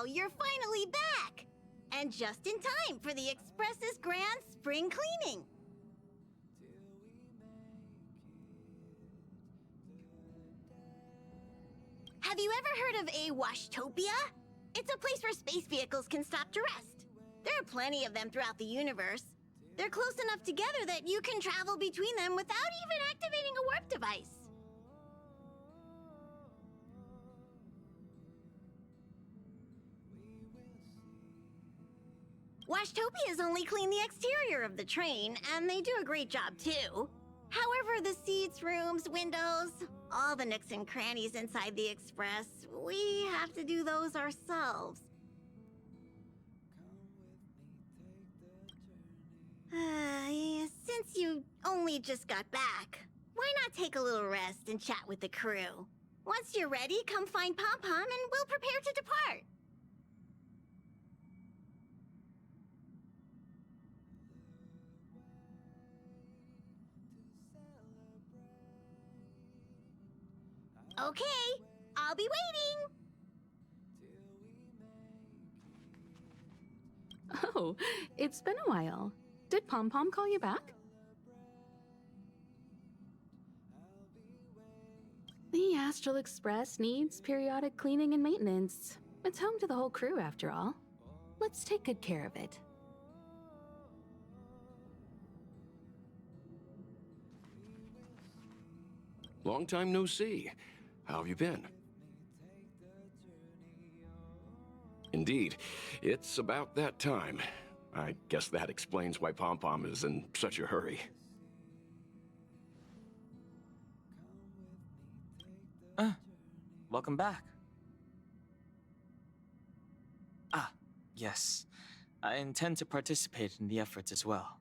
Wow, you're finally back! And just in time for the Express's grand spring cleaning. Have you ever heard of a Washtopia? It's a place where space vehicles can stop to rest. There are plenty of them throughout the universe. They're close enough together that you can travel between them without even activating a warp device. Washtopias only clean the exterior of the train, and they do a great job too. However, the seats, rooms, windows, all the nooks and crannies inside the Express, we have to do those ourselves. Since you only just got back, why not take a little rest and chat with the crew? Once you're ready, come find Pom Pom and we'll prepare to depart. Okay, I'll be waiting. Oh, it's been a while. Did Pom Pom call you back? The Astral Express needs periodic cleaning and maintenance. It's home to the whole crew, after all. Let's take good care of it. Long time no see. How have you been? Indeed, it's about that time. I guess that explains why Pom Pom is in such a hurry. Welcome back. Ah, yes. I intend to participate in the efforts as well.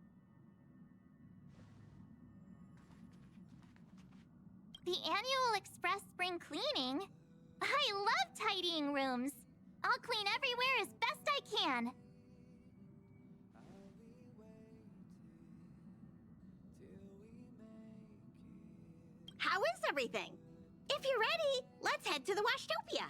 The annual Express spring cleaning? I love tidying rooms. I'll clean everywhere as best I can. How is everything? If you're ready, let's head to the Washtopia.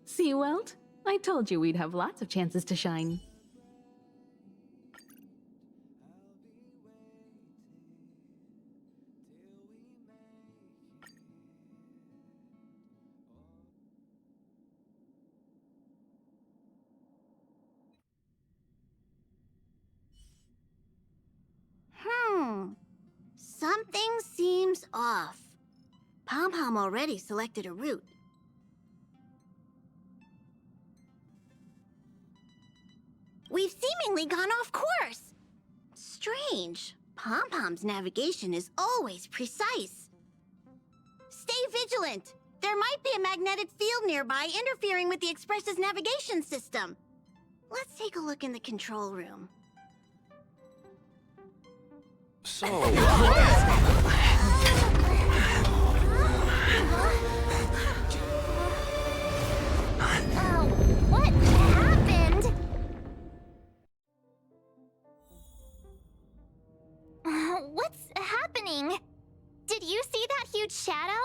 See, Welt? I told you we'd have lots of chances to shine. Something seems off. Pom Pom already selected a route. We've seemingly gone off course. Strange. Pom Pom's navigation is always precise. Stay vigilant. There might be a magnetic field nearby interfering with the Express's navigation system. Let's take a look in the control room. So... What happened? What's happening? Did you see that huge shadow?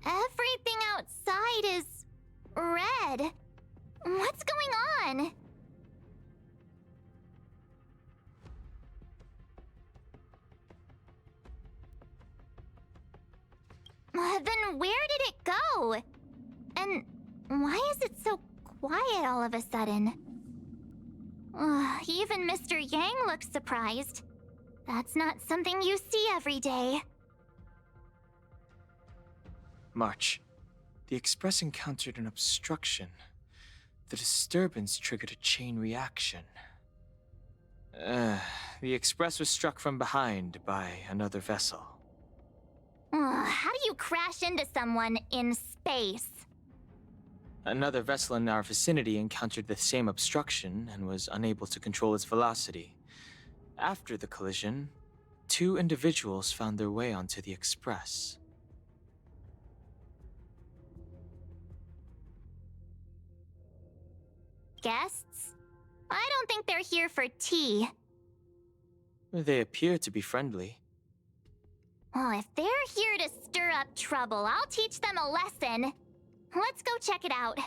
Everything outside is red. What's going on? Then where did it go? And why is it so quiet all of a sudden? Even Mr. Yang looks surprised. That's not something you see every day. March. The Express encountered an obstruction. The disturbance triggered a chain reaction. The Express was struck from behind by another vessel. How do you crash into someone in space? Another vessel in our vicinity encountered the same obstruction and was unable to control its velocity. After the collision, 2 individuals found their way onto the Express. Guests? I don't think they're here for tea. They appear to be friendly. Well, if they're here to stir up trouble, I'll teach them a lesson. Let's go check it out.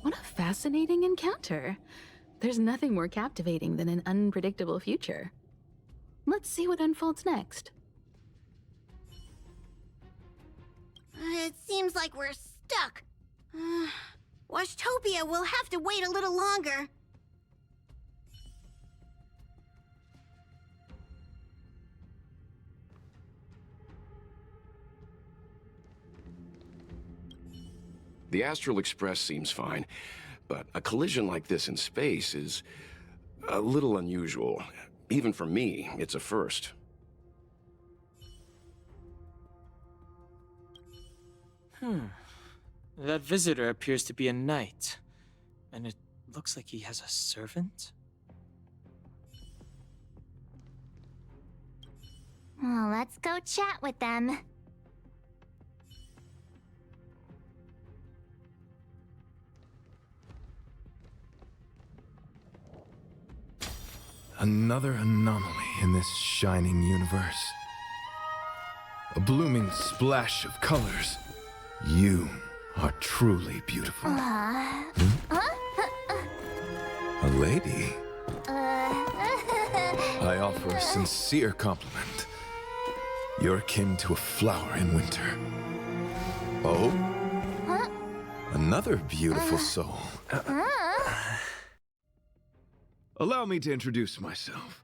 What a fascinating encounter. There's nothing more captivating than an unpredictable future. Let's see what unfolds next. It seems like we're stuck. Washtopia will have to wait a little longer. The Astral Express seems fine, but a collision like this in space is a little unusual. Even for me, it's a first. That visitor appears to be a knight, and it looks like he has a servant? Oh, let's go chat with them. Another anomaly in this shining universe. A blooming splash of colors. You are truly beautiful. A lady? I offer a sincere compliment. You're akin to a flower in winter. Oh? Another beautiful soul. Allow me to introduce myself.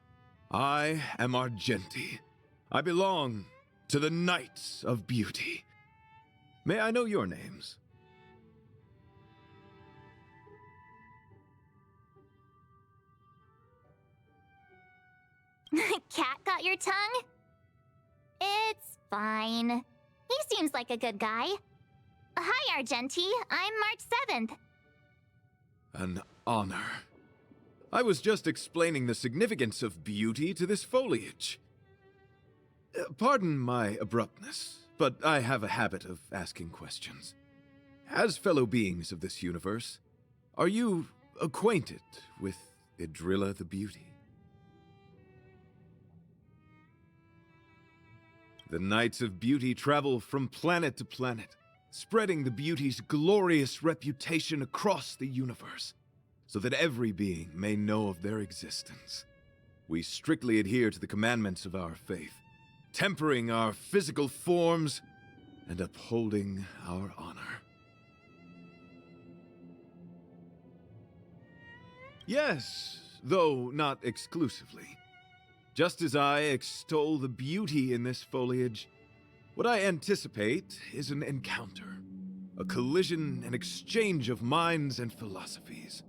I am Argenti. I belong to the Knights of Beauty. May I know your names? Cat got your tongue? It's fine. He seems like a good guy. Hi, Argenti. I'm March 7th. An honor. I was just explaining the significance of beauty to this foliage. Pardon my abruptness, but I have a habit of asking questions. As fellow beings of this universe, are you acquainted with Idrilla the Beauty? The Knights of Beauty travel from planet to planet, spreading the beauty's glorious reputation across the universe, so that every being may know of their existence. We strictly adhere to the commandments of our faith, tempering our physical forms and upholding our honor. Yes, though not exclusively. Just as I extol the beauty in this foliage, what I anticipate is an encounter, a collision and exchange of minds and philosophies.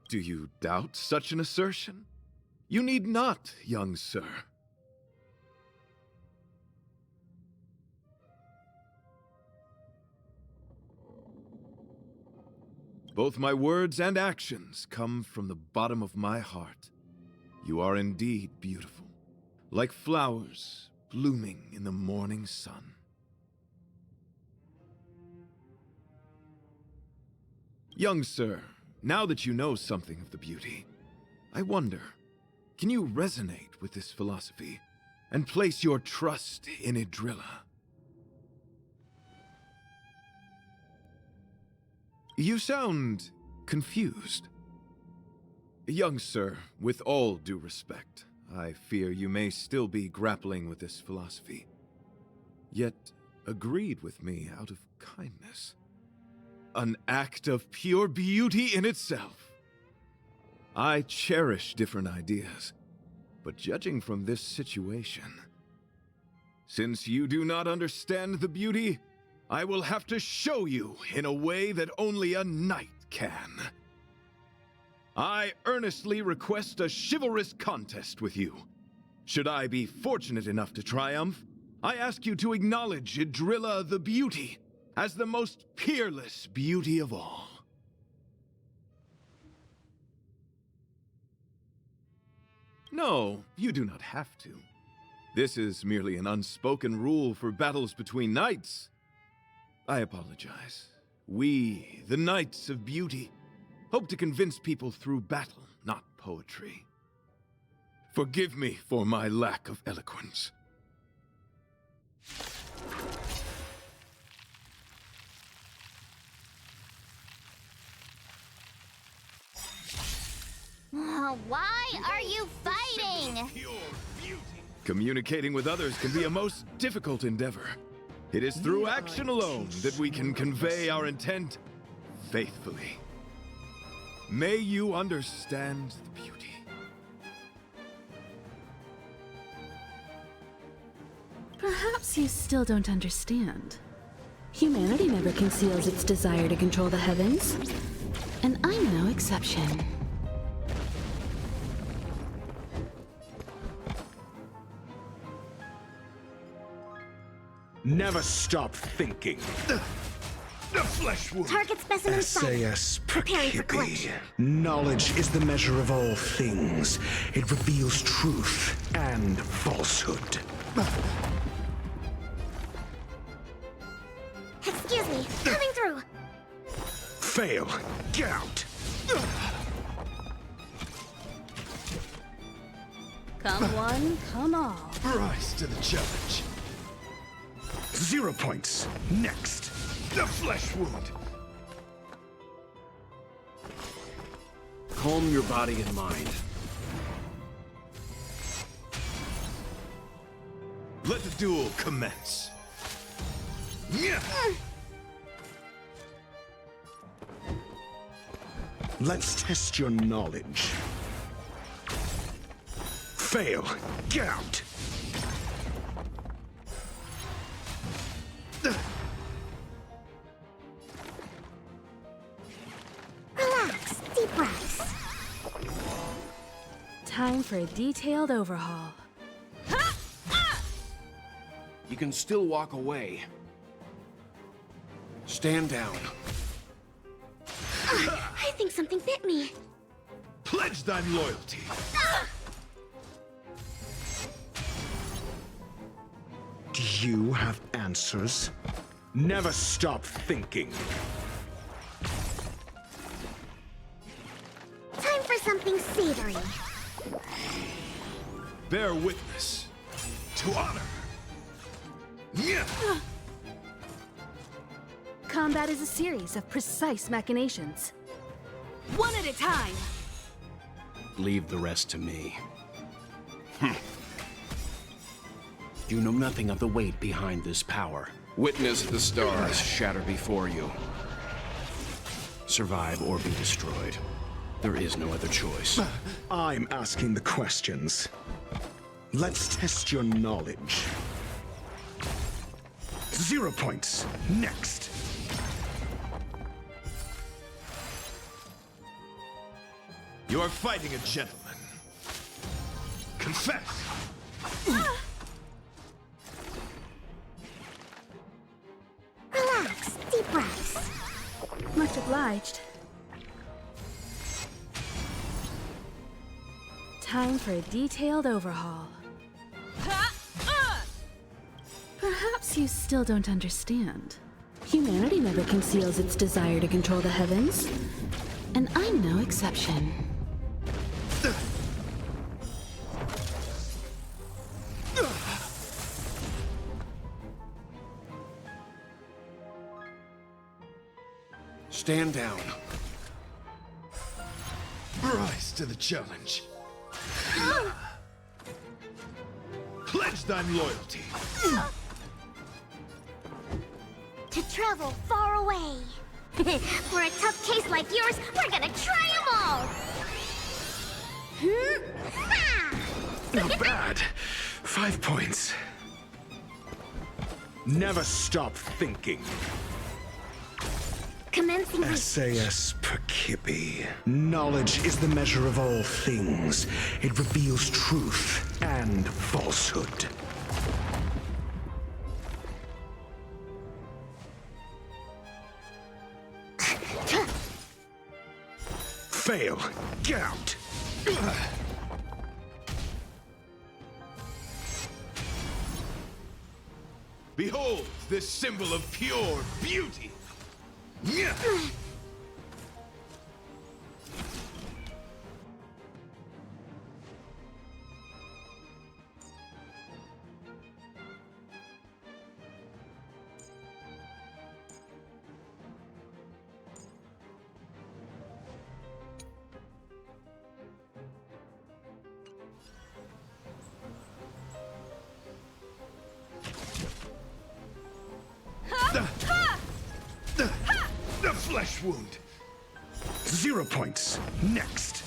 Do you doubt such an assertion? You need not, young sir. Both my words and actions come from the bottom of my heart. You are indeed beautiful, like flowers blooming in the morning sun. Young sir, now that you know something of the beauty, I wonder, can you resonate with this philosophy and place your trust in Idrilla? You sound confused. Young sir, with all due respect, I fear you may still be grappling with this philosophy, yet agreed with me out of kindness. An act of pure beauty in itself. I cherish different ideas, but judging from this situation, since you do not understand the beauty, I will have to show you in a way that only a knight can. I earnestly request a chivalrous contest with you. Should I be fortunate enough to triumph, I ask you to acknowledge Idrilla the Beauty as the most peerless beauty of all. No, you do not have to. This is merely an unspoken rule for battles between knights. I apologize. We, the Knights of Beauty, hope to convince people through battle, not poetry. Forgive me for my lack of eloquence. Why are you fighting? Communicating with others can be a most difficult endeavor. It is through action alone that we can convey our intent faithfully. May you understand the beauty. Perhaps you still don't understand. Humanity never conceals its desire to control the heavens, and I'm no exception. Never stop thinking. The flesh wound! Target specimen sighted. Essayus Preparing for Praecipi. collection. Knowledge is the measure of all things. It reveals truth and falsehood. Excuse me, coming through. Fail. Get out. Come one, come all. Rise to the challenge. 0 points. Next. The flesh wound! Calm your body and mind. Let the duel commence. Yeah. Let's test your knowledge. Fail. Get out. Relax, deep breaths. Time for a detailed overhaul. You can still walk away. Stand down. I think something bit me. Pledge thine loyalty. Do you have answers? Never stop thinking. Time for something savory. Bear witness to honor. Yeah. Combat is a series of precise machinations. One at a time! Leave the rest to me. You know nothing of the weight behind this power. Witness the stars shatter before you. Survive or be destroyed. There is no other choice. I'm asking the questions. Let's test your knowledge. 0 points. Next. You are fighting a gentleman. Confess. Relax, deep breaths. Much obliged. Time for a detailed overhaul. Perhaps you still don't understand. Humanity never conceals its desire to control the heavens, and I'm no exception. Stand down. Rise to the challenge. Pledge thine loyalty. To travel far away. For a tough case like yours, we're gonna try them all! Not bad. 5 points. Never stop thinking. Commence amazing SAS Perkibi. Knowledge is the measure of all things. It reveals truth and falsehood. Fail. Get out. Behold, this symbol of pure beauty! The flesh wound! 0 points. Next.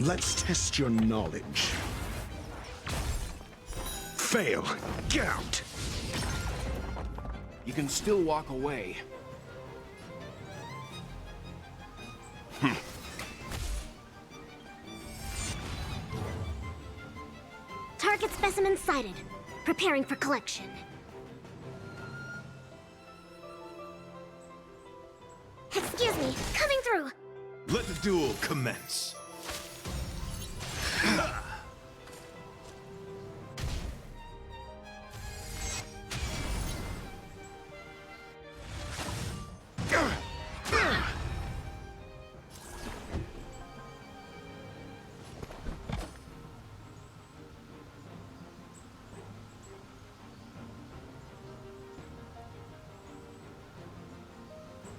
Let's test your knowledge. Fail. Get out. You can still walk away. Target specimen sighted. Preparing for collection. Excuse me, coming through. Let the duel commence.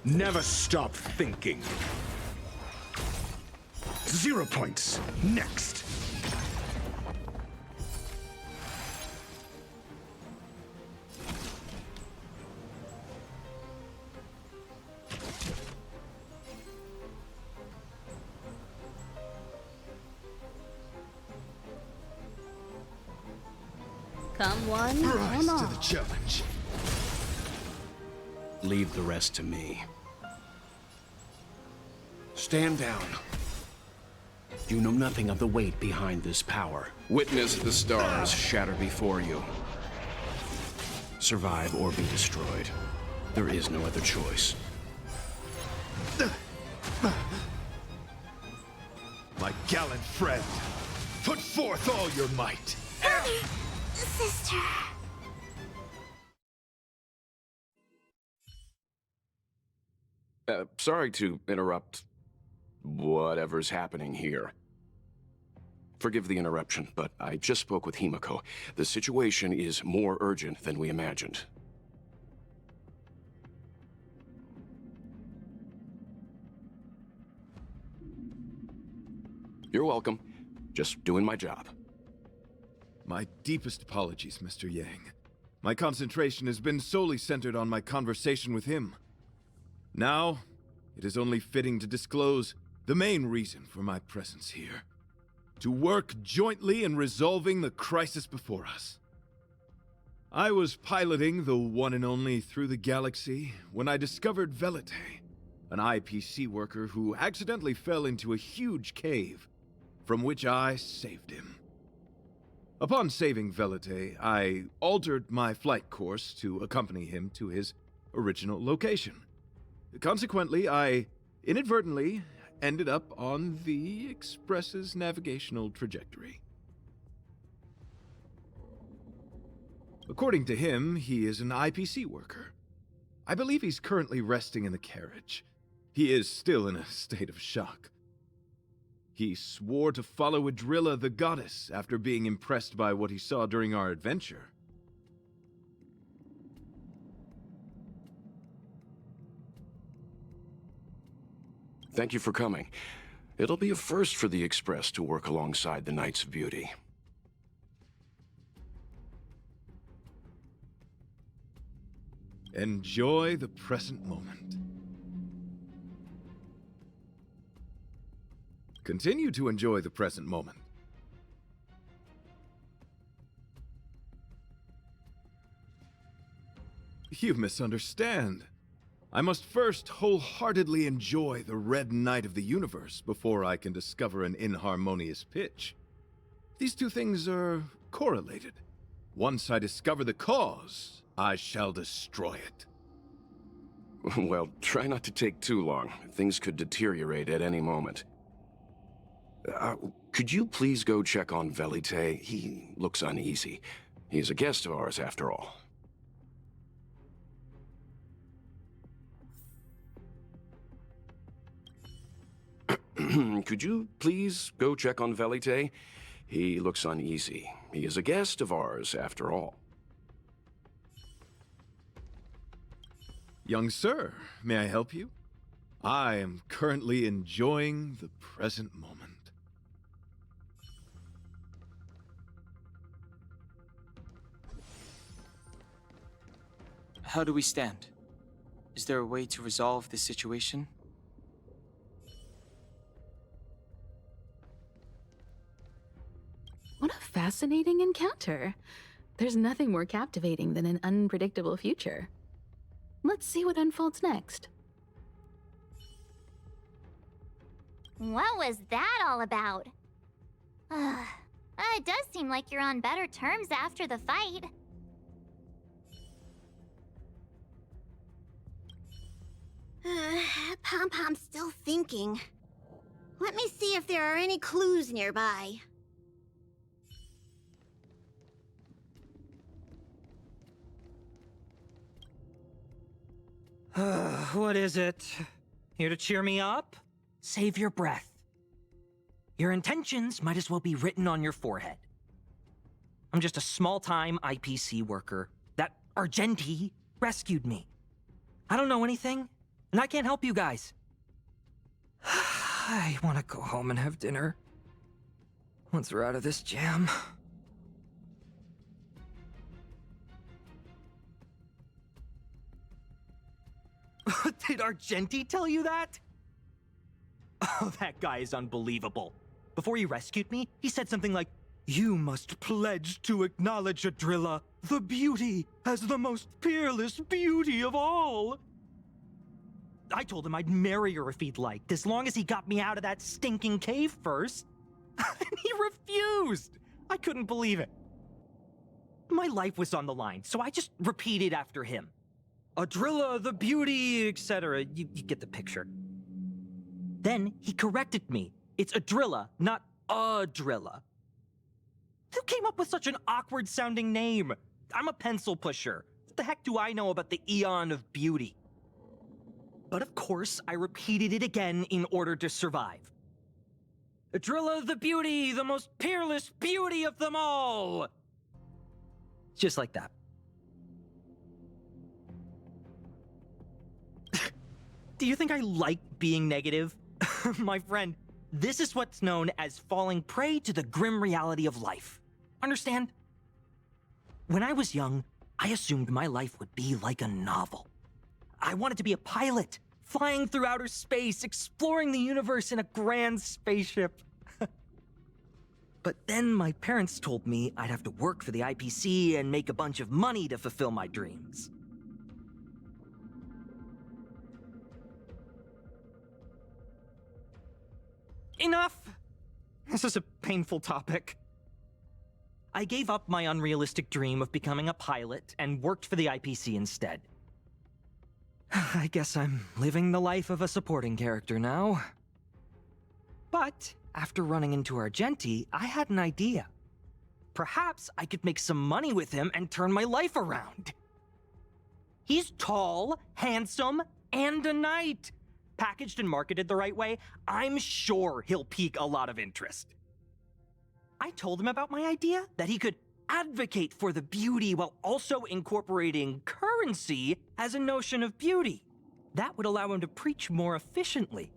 Never stop thinking. 0 points. Next. Come one, Rise come to all. the challenge. Leave the rest to me. Stand down. You know nothing of the weight behind this power. Witness the stars shatter before you. Survive or be destroyed. There is no other choice. My gallant friend, put forth all your might. Sister. Sorry to interrupt whatever's happening here. Forgive the interruption, but I just spoke with Himiko. The situation is more urgent than we imagined. You're welcome. Just doing my job. My deepest apologies, Mr. Yang. My concentration has been solely centered on my conversation with him. Now, it is only fitting to disclose the main reason for my presence here. To work jointly in resolving the crisis before us. I was piloting the one and only through the galaxy when I discovered Velite, an IPC worker who accidentally fell into a huge cave, from which I saved him. Upon saving Velite, I altered my flight course to accompany him to his original location. Consequently, I inadvertently ended up on the Express's navigational trajectory. According to him, he is an IPC worker. I believe he's currently resting in the carriage. He is still in a state of shock. He swore to follow Adrilla the goddess after being impressed by what he saw during our adventure. Thank you for coming. It'll be a first for the Express to work alongside the Knights of Beauty. Enjoy the present moment. Continue to enjoy the present moment. You misunderstand. I must first wholeheartedly enjoy the red night of the universe before I can discover an inharmonious pitch. These two things are correlated. Once I discover the cause, I shall destroy it. Well, try not to take too long. Things could deteriorate at any moment. Could you please go check on Velite? He looks uneasy. He's a guest of ours, after all. Could you please go check on Velite? He looks uneasy. He is a guest of ours, after all. Young sir, may I help you? I am currently enjoying the present moment. How do we stand? Is there a way to resolve this situation? What a fascinating encounter. There's nothing more captivating than an unpredictable future. Let's see what unfolds next. What was that all about? It does seem like you're on better terms after the fight. Pom-Pom's still thinking. Let me see if there are any clues nearby. What is it? Here to cheer me up? Save your breath. Your intentions might as well be written on your forehead. I'm just a small-time IPC worker. That Argenti rescued me. I don't know anything, and I can't help you guys. I want to go home and have dinner. Once we're out of this jam. Did Argenti tell you that? Oh, that guy is unbelievable. Before he rescued me, he said something like, "You must pledge to acknowledge Adrilla, the beauty, as the most peerless beauty of all." I told him I'd marry her if he'd liked, as long as he got me out of that stinking cave first. And he refused! I couldn't believe it. My life was on the line, so I just repeated after him. Adrilla, the beauty, etc. You get the picture. Then he corrected me. It's Adrilla, not Adrilla. Who came up with such an awkward-sounding name? I'm a pencil pusher. What the heck do I know about the Eon of Beauty? But of course, I repeated it again in order to survive. Adrilla, the beauty, the most peerless beauty of them all! Just like that. Do you think I like being negative? My friend, this is what's known as falling prey to the grim reality of life. Understand? When I was young, I assumed my life would be like a novel. I wanted to be a pilot, flying through outer space, exploring the universe in a grand spaceship. But then my parents told me I'd have to work for the IPC and make a bunch of money to fulfill my dreams. Enough! This is a painful topic. I gave up my unrealistic dream of becoming a pilot and worked for the IPC instead. I guess I'm living the life of a supporting character now. But after running into Argenti, I had an idea. Perhaps I could make some money with him and turn my life around. He's tall, handsome, and a knight. Packaged and marketed the right way, I'm sure he'll pique a lot of interest. I told him about my idea, that he could advocate for the beauty while also incorporating currency as a notion of beauty. That would allow him to preach more efficiently.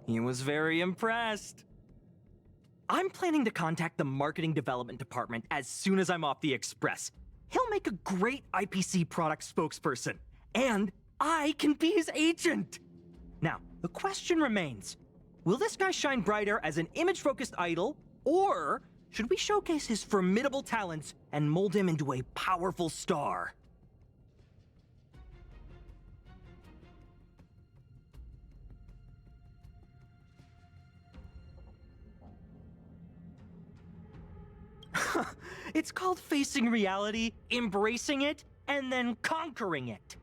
He was very impressed. I'm planning to contact the marketing development department as soon as I'm off the express. He'll make a great IPC product spokesperson, and I can be his agent. Now, the question remains, will this guy shine brighter as an image-focused idol, or should we showcase his formidable talents and mold him into a powerful star? It's called facing reality, embracing it, and then conquering it.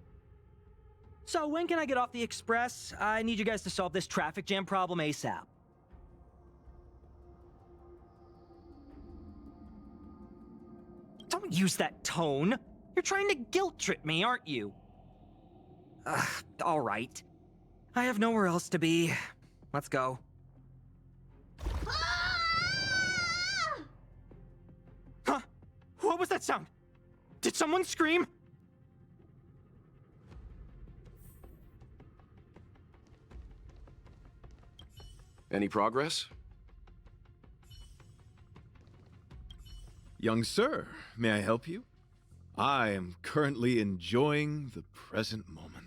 So when can I get off the express? I need you guys to solve this traffic jam problem ASAP. Don't use that tone. You're trying to guilt trip me, aren't you? All right. I have nowhere else to be. Let's go. Huh? What was that sound? Did someone scream? Any progress? Young sir, may I help you? I am currently enjoying the present moment.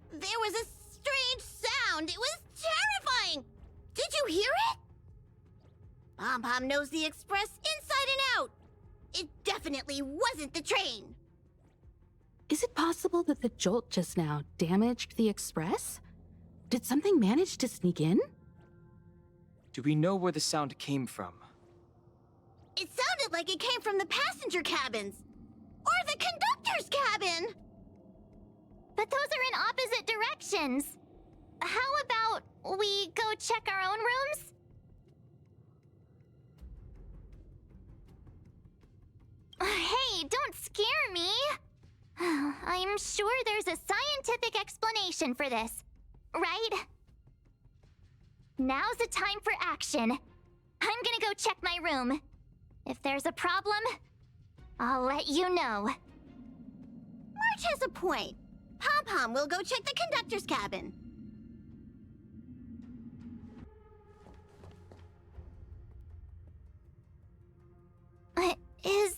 There was a strange sound. It was terrifying. Did you hear it? Pom-Pom knows the express inside and out. It definitely wasn't the train. Is it possible that the jolt just now damaged the express? Did something manage to sneak in? Do we know where the sound came from? It sounded like it came from the passenger cabins. Or the conductor's cabin. But those are in opposite directions. How about we go check our own rooms? Hey, don't scare me. I'm sure there's a scientific explanation for this, right? Now's the time for action. I'm gonna go check my room. If there's a problem, I'll let you know. March has a point. Pom-Pom will go check the conductor's cabin. Is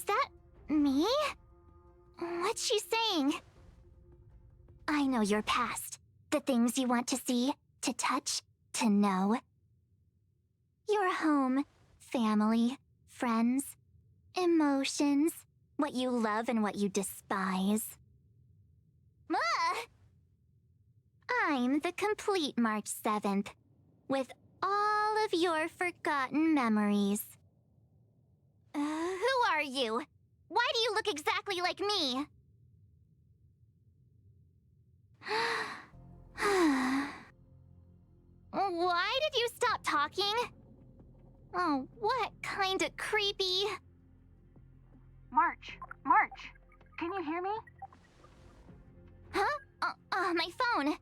that me? What's she saying? I know your past. The things you want to see, to touch, to know. Your home, family, friends, emotions, what you love and what you despise. I'm the complete March 7th, with all of your forgotten memories. Who are you? Why do you look exactly like me? Why did you stop talking? Oh, what kind of creepy... March, can you hear me? Huh? My phone.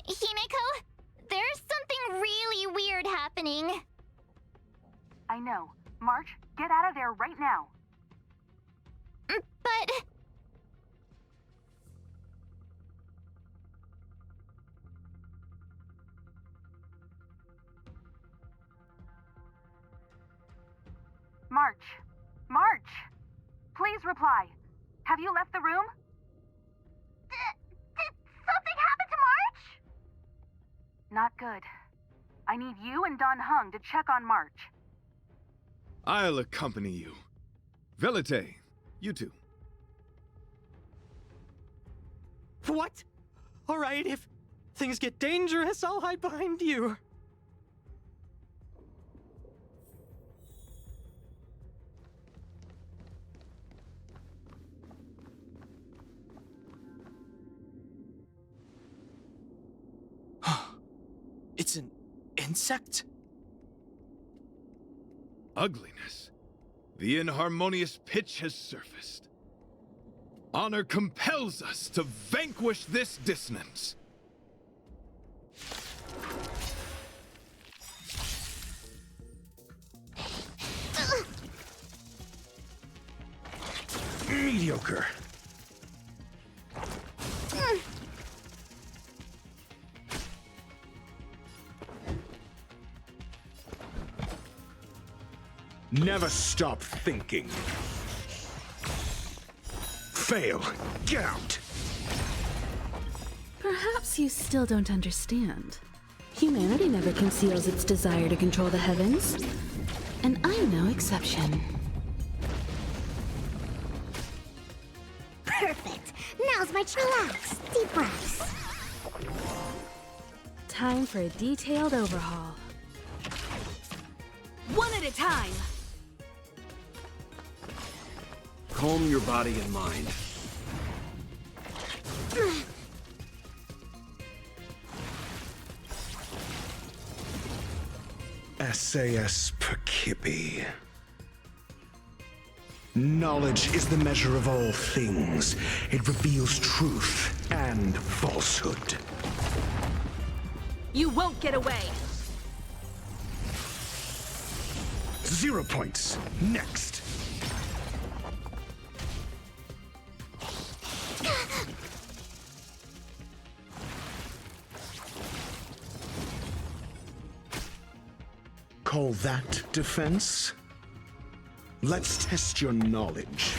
Himeko, there's something really weird happening. I know. March, get out of there right now. But... March! Please reply. Have you left the room? Did something happen to March? Not good. I need you and Don Hung to check on March. I'll accompany you. Velite, you too. What? All right, if things get dangerous, I'll hide behind you. It's an insect? Ugliness. The inharmonious pitch has surfaced. Honor compels us to vanquish this dissonance. Mediocre. Never stop thinking. Fail. Get out. Perhaps you still don't understand. Humanity never conceals its desire to control the heavens. And I'm no exception. Perfect. Now's my chillax. Deep breaths. Time for a detailed overhaul. One at a time. Calm your body and mind. SAS Perkipi. Knowledge is the measure of all things. It reveals truth and falsehood. You won't get away. 0 points. Next. Call that defense? Let's test your knowledge.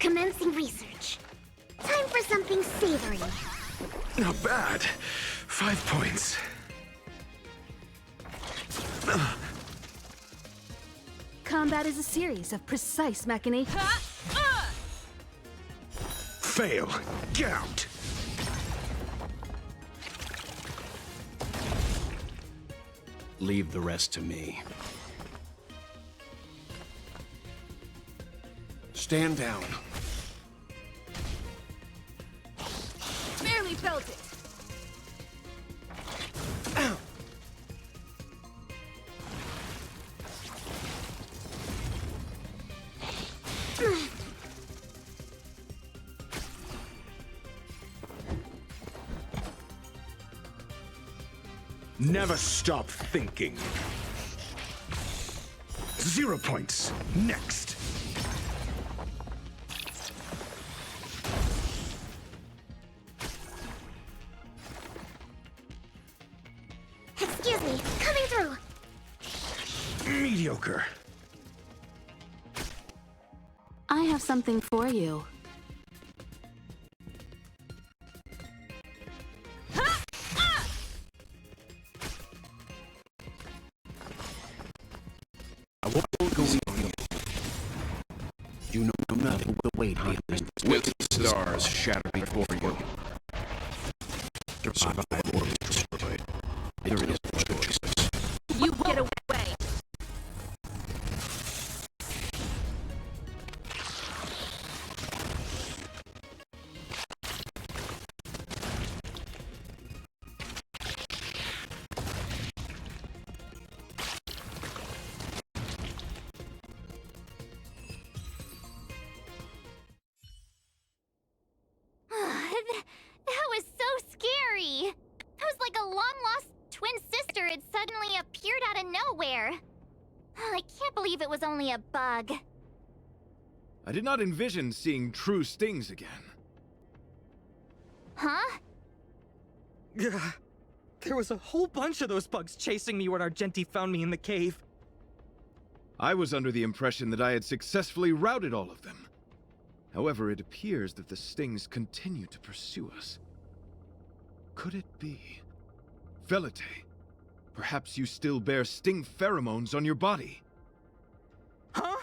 Commencing research. Time for something savory. Not bad. 5 points. Combat is a series of precise machinations. Fail. Get out. Leave the rest to me. Stand down. Barely felt it. Never stop thinking. 0 points. Next. Excuse me, coming through. Mediocre. I have something for you. I won't go easy on you. You know nothing but weight behind this. With stars shatter before you. Survive or be destroyed. There is no choices. You won't get away. That was so scary. It was like a long-lost twin sister had suddenly appeared out of nowhere. I can't believe it was only a bug. I did not envision seeing true stings again. Huh? There was a whole bunch of those bugs chasing me when Argenti found me in the cave. I was under the impression that I had successfully routed all of them. However, it appears that the stings continue to pursue us. Could it be? Velite, perhaps you still bear sting pheromones on your body. Huh?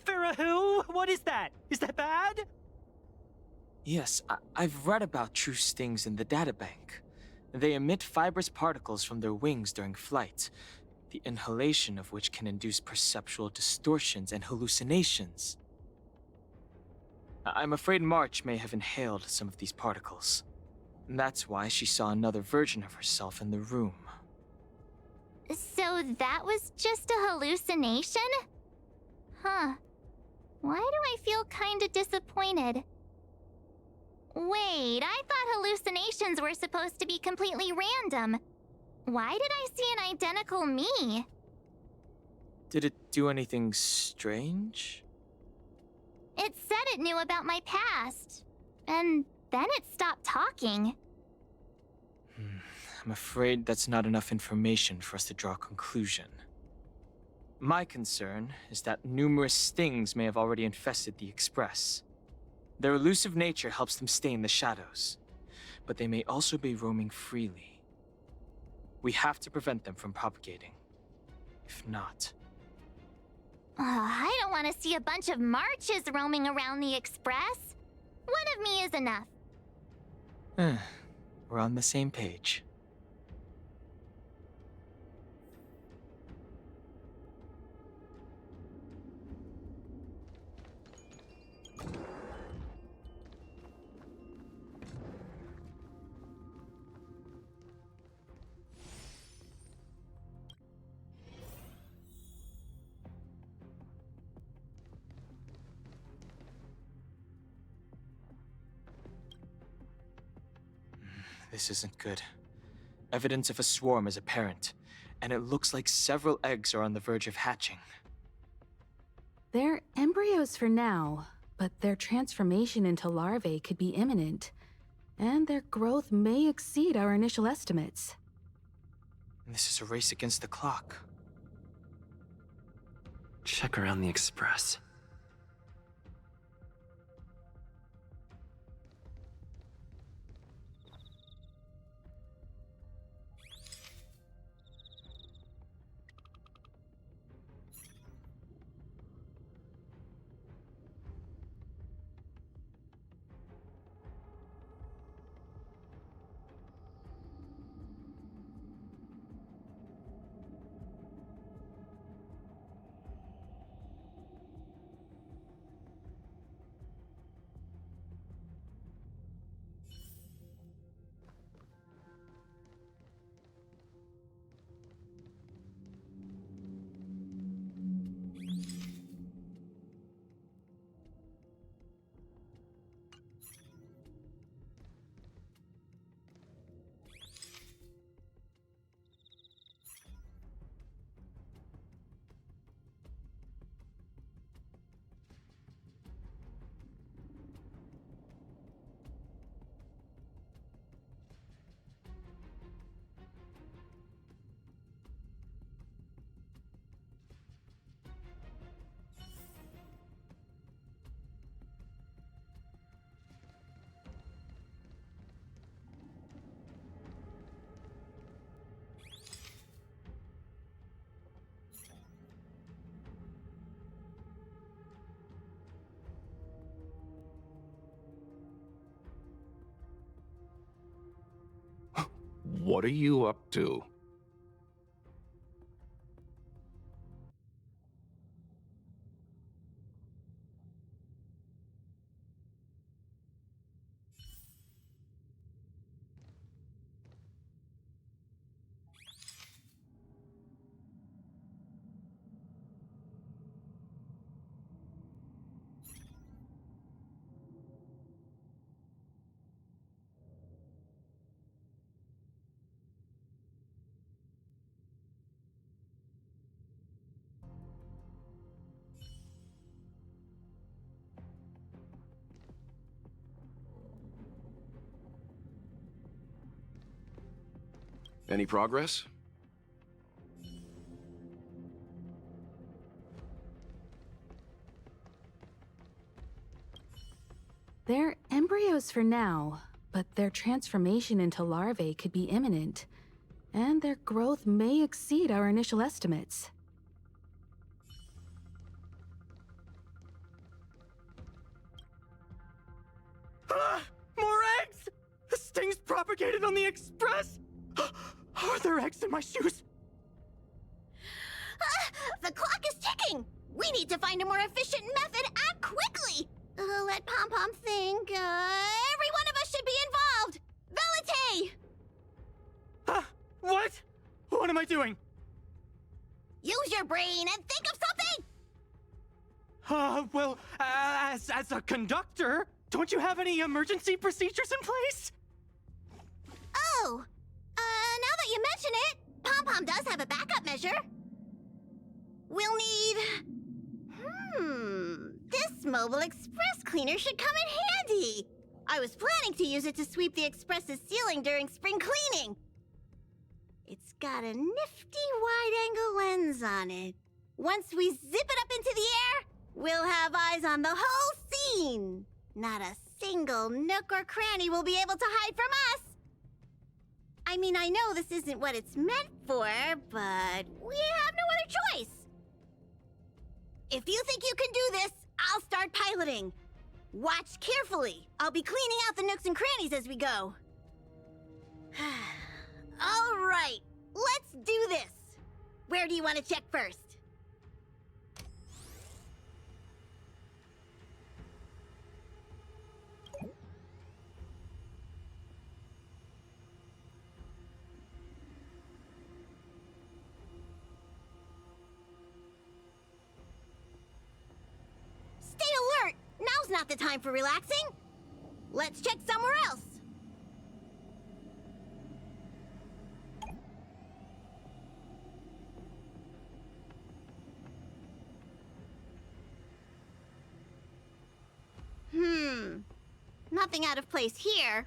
Farah who? What is that? Is that bad? Yes, I've read about true stings in the databank. They emit fibrous particles from their wings during flight, the inhalation of which can induce perceptual distortions and hallucinations. I'm afraid March may have inhaled some of these particles. And that's why she saw another version of herself in the room. So that was just a hallucination? Huh. Why do I feel kinda disappointed? Wait, I thought hallucinations were supposed to be completely random. Why did I see an identical me? Did it do anything strange? It said it knew about my past. And then it stopped talking. I'm afraid that's not enough information for us to draw a conclusion. My concern is that numerous stings may have already infested the Express. Their elusive nature helps them stay in the shadows, but they may also be roaming freely. We have to prevent them from propagating. If not... I don't want to see a bunch of marches roaming around the Express. One of me is enough. We're on the same page. This isn't good. Evidence of a swarm is apparent, and it looks like several eggs are on the verge of hatching. They're embryos for now, but their transformation into larvae could be imminent, and their growth may exceed our initial estimates. This is a race against the clock. Check around the Express. What are you up to? Any progress? They're embryos for now, but their transformation into larvae could be imminent, and their growth may exceed our initial estimates. More eggs! The stings propagated on the Express! Are there eggs in my shoes? The clock is ticking! We need to find a more efficient method. Act quickly! Let Pom Pom think. Every one of us should be involved! Velite! What? What am I doing? Use your brain and think of something! Well, as a conductor, don't you have any emergency procedures in place? Oh! Now that you mention it, Pom Pom does have a backup measure. We'll need... This mobile express cleaner should come in handy. I was planning to use it to sweep the express's ceiling during spring cleaning. It's got a nifty wide-angle lens on it. Once we zip it up into the air, we'll have eyes on the whole scene. Not a single nook or cranny will be able to hide from us. I mean, I know this isn't what it's meant for, but we have no other choice. If you think you can do this, I'll start piloting. Watch carefully. I'll be cleaning out the nooks and crannies as we go. All right, let's do this. Where do you want to check first? Stay alert! Now's not the time for relaxing. Let's check somewhere else. Nothing out of place here.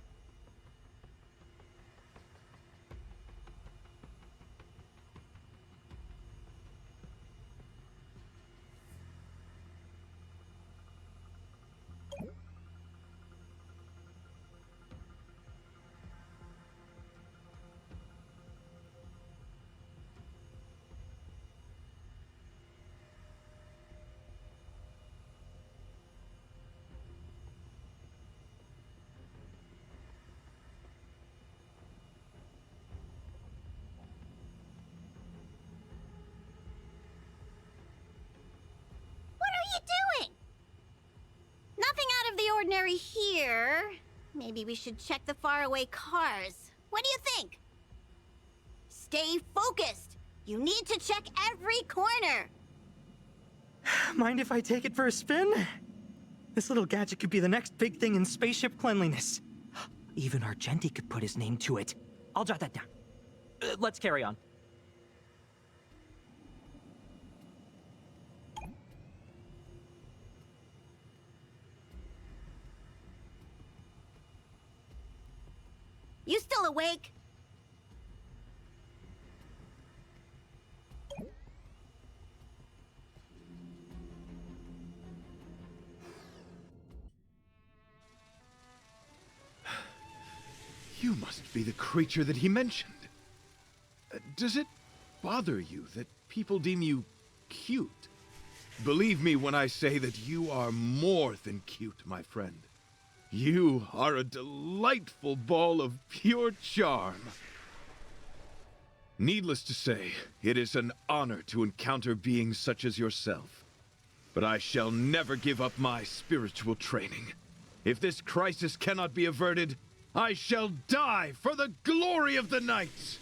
Nothing out of the ordinary here. Maybe we should check the faraway cars. What do you think? Stay focused. You need to check every corner. Mind if I take it for a spin? This little gadget could be the next big thing in spaceship cleanliness. Even Argenti could put his name to it. I'll jot that down. Let's carry on. You still awake? You must be the creature that he mentioned. Does it bother you that people deem you cute? Believe me when I say that you are more than cute, my friend. You are a delightful ball of pure charm. Needless to say, it is an honor to encounter beings such as yourself. But I shall never give up my spiritual training. If this crisis cannot be averted, I shall die for the glory of the night!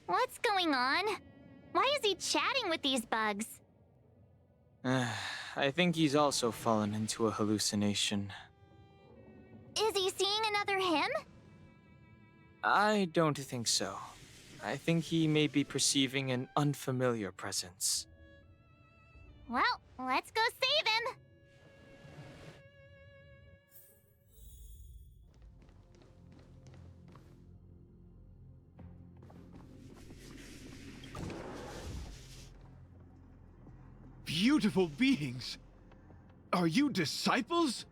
What's going on? Why is he chatting with these bugs? I think he's also fallen into a hallucination. Is he seeing another him? I don't think so. I think he may be perceiving an unfamiliar presence. Well, let's go save him! Beautiful beings! Are you disciples?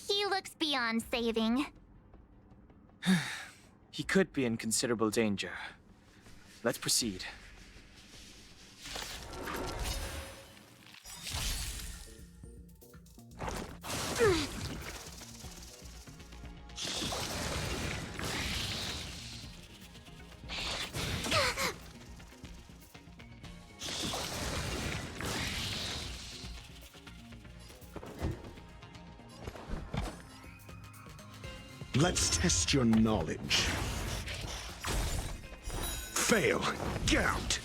He looks beyond saving. He could be in considerable danger. Let's proceed. Let's test your knowledge. Fail. Get out.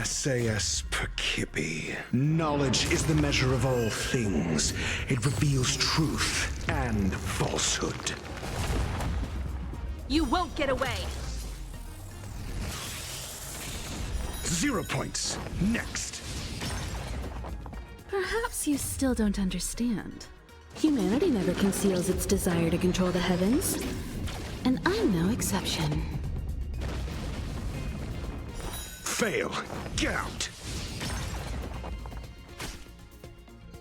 SAS Percipi. Knowledge is the measure of all things. It reveals truth and falsehood. You won't get away! 0 points. Next. Perhaps you still don't understand. Humanity never conceals its desire to control the heavens. And I'm no exception. Fail. Get out.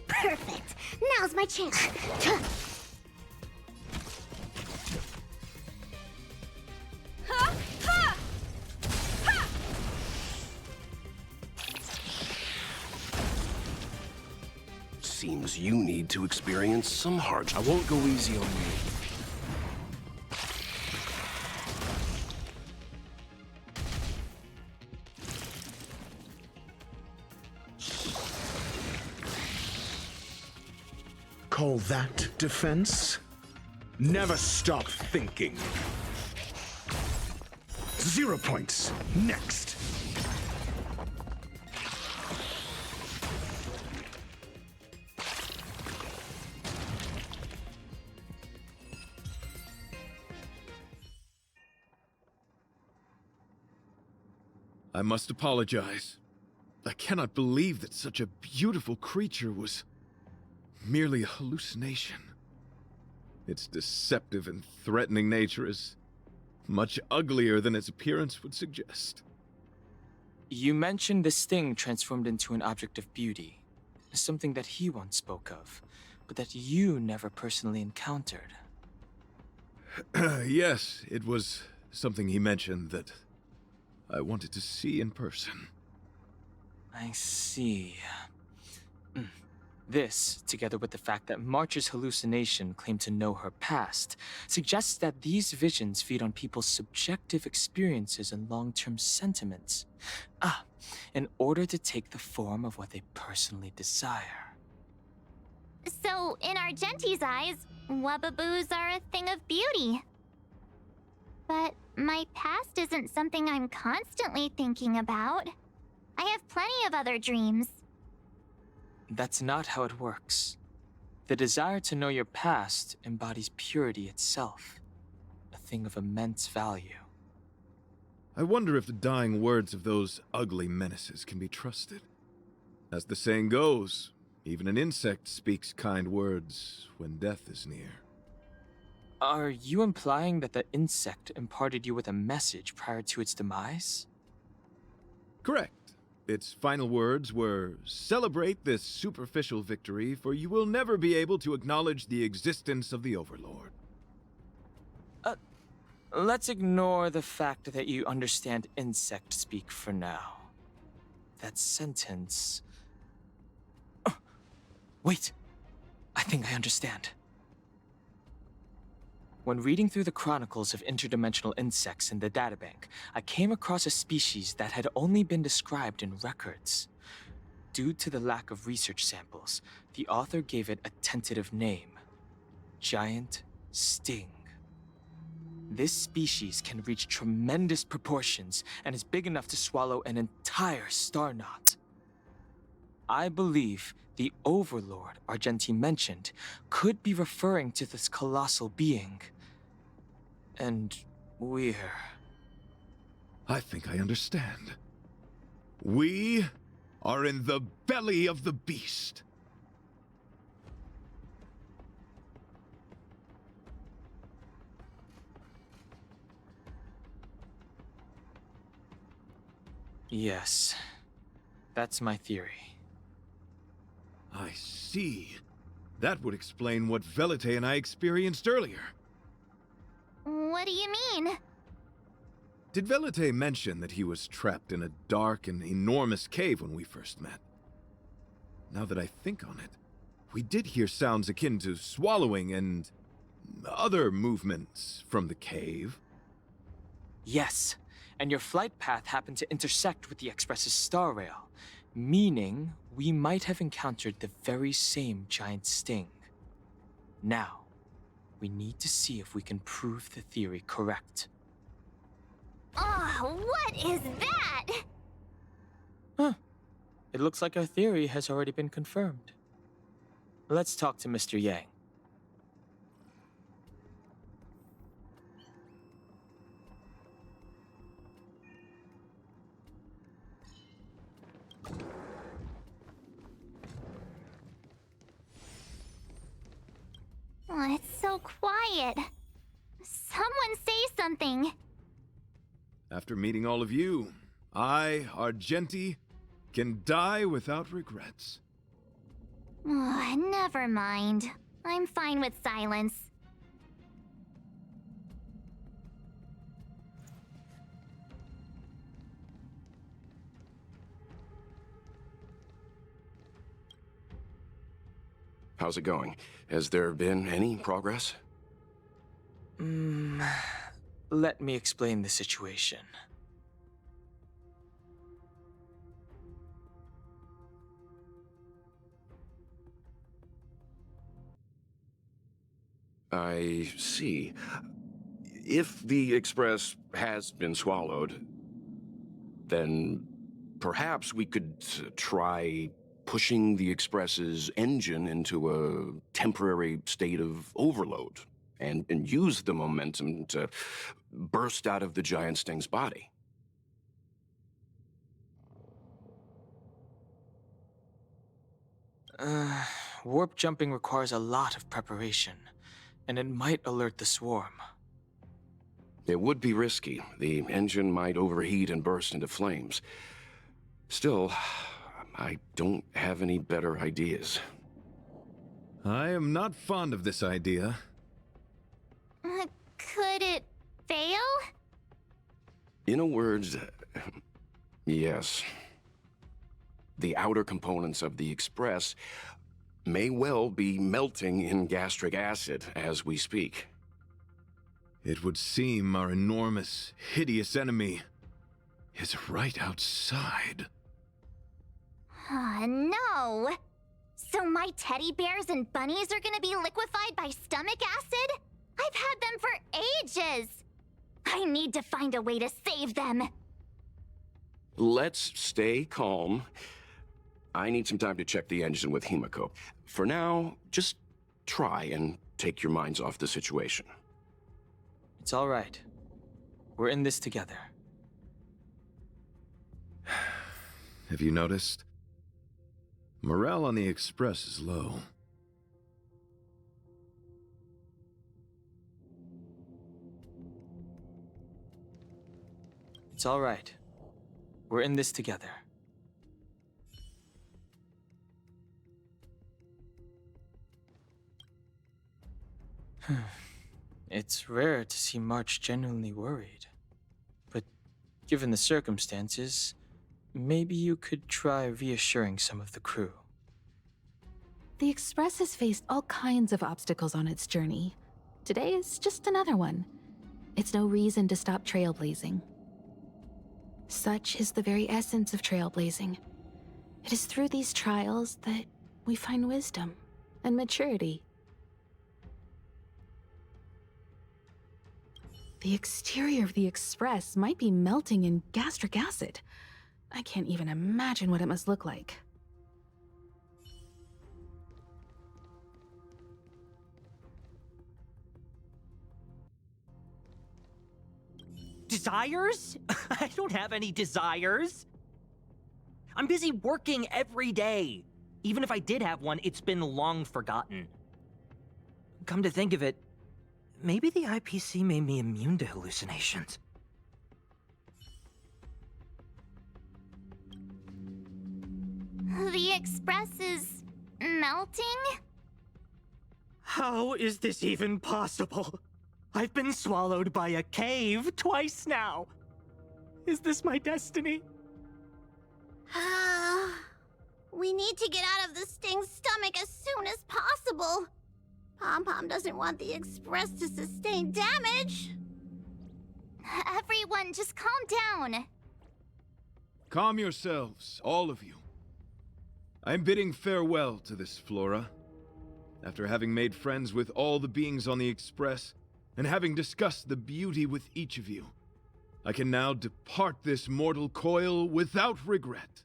Perfect. Now's my chance. Seems you need to experience some hardship. I won't go easy on you. Call that defense? Never stop thinking. 0 points. Next. I must apologize. I cannot believe that such a beautiful creature was merely a hallucination. Its deceptive and threatening nature is much uglier than its appearance would suggest. You mentioned this thing transformed into an object of beauty, something that he once spoke of, but that you never personally encountered. Yes, it was something he mentioned that I wanted to see in person. I see. This, together with the fact that March's hallucination claimed to know her past, suggests that these visions feed on people's subjective experiences and long-term sentiments. In order to take the form of what they personally desire. So, in Argenti's eyes, Wubbaboos are a thing of beauty. But my past isn't something I'm constantly thinking about. I have plenty of other dreams. That's not how it works. The desire to know your past embodies purity itself, a thing of immense value. I wonder if the dying words of those ugly menaces can be trusted. As the saying goes, even an insect speaks kind words when death is near. Are you implying that the insect imparted you with a message prior to its demise? Correct. Its final words were, "Celebrate this superficial victory, for you will never be able to acknowledge the existence of the Overlord." Let's ignore the fact that you understand insect speak for now. That sentence... Wait! I think I understand. When reading through the chronicles of interdimensional insects in the databank, I came across a species that had only been described in records. Due to the lack of research samples, the author gave it a tentative name: Giant Sting. This species can reach tremendous proportions and is big enough to swallow an entire star knot. I believe the Overlord Argenti mentioned could be referring to this colossal being. And we're... I think I understand. We are in the belly of the beast. Yes, that's my theory. I see. That would explain what Velite and I experienced earlier. What do you mean? Did Velite mention that he was trapped in a dark and enormous cave when we first met? Now that I think on it, we did hear sounds akin to swallowing and other movements from the cave. Yes, and your flight path happened to intersect with the Express's star rail, meaning we might have encountered the very same giant sting. Now, we need to see if we can prove the theory correct. Oh, what is that? Huh. It looks like our theory has already been confirmed. Let's talk to Mr. Yang. Oh, it's so quiet. Someone say something. After meeting all of you, I, Argenti, can die without regrets. Never mind. I'm fine with silence. How's it going? Has there been any progress? Let me explain the situation. I see. If the Express has been swallowed, then perhaps we could try pushing the Express's engine into a temporary state of overload and use the momentum to burst out of the giant sting's body. Warp jumping requires a lot of preparation, and it might alert the swarm. It would be risky. The engine might overheat and burst into flames. Still, I don't have any better ideas. I am not fond of this idea. Could it fail? In a word, yes. The outer components of the Express may well be melting in gastric acid as we speak. It would seem our enormous, hideous enemy is right outside. No! So my teddy bears and bunnies are gonna be liquefied by stomach acid? I've had them for ages! I need to find a way to save them! Let's stay calm. I need some time to check the engine with Himiko. For now, just try and take your minds off the situation. It's all right. We're in this together. Have you noticed? Morale on the Express is low. It's all right. We're in this together. It's rare to see March genuinely worried. But given the circumstances, maybe you could try reassuring some of the crew. The Express has faced all kinds of obstacles on its journey. Today is just another one. It's no reason to stop trailblazing. Such is the very essence of trailblazing. It is through these trials that we find wisdom and maturity. The exterior of the Express might be melting in gastric acid. I can't even imagine what it must look like. Desires? I don't have any desires. I'm busy working every day. Even if I did have one, it's been long forgotten. Come to think of it, maybe the IPC made me immune to hallucinations. The Express is melting? How is this even possible? I've been swallowed by a cave twice now. Is this my destiny? We need to get out of the Sting's stomach as soon as possible. Pom-Pom doesn't want the Express to sustain damage. Everyone, just calm down. Calm yourselves, all of you. I'm bidding farewell to this Flora. After having made friends with all the beings on the Express, and having discussed the beauty with each of you, I can now depart this mortal coil without regret.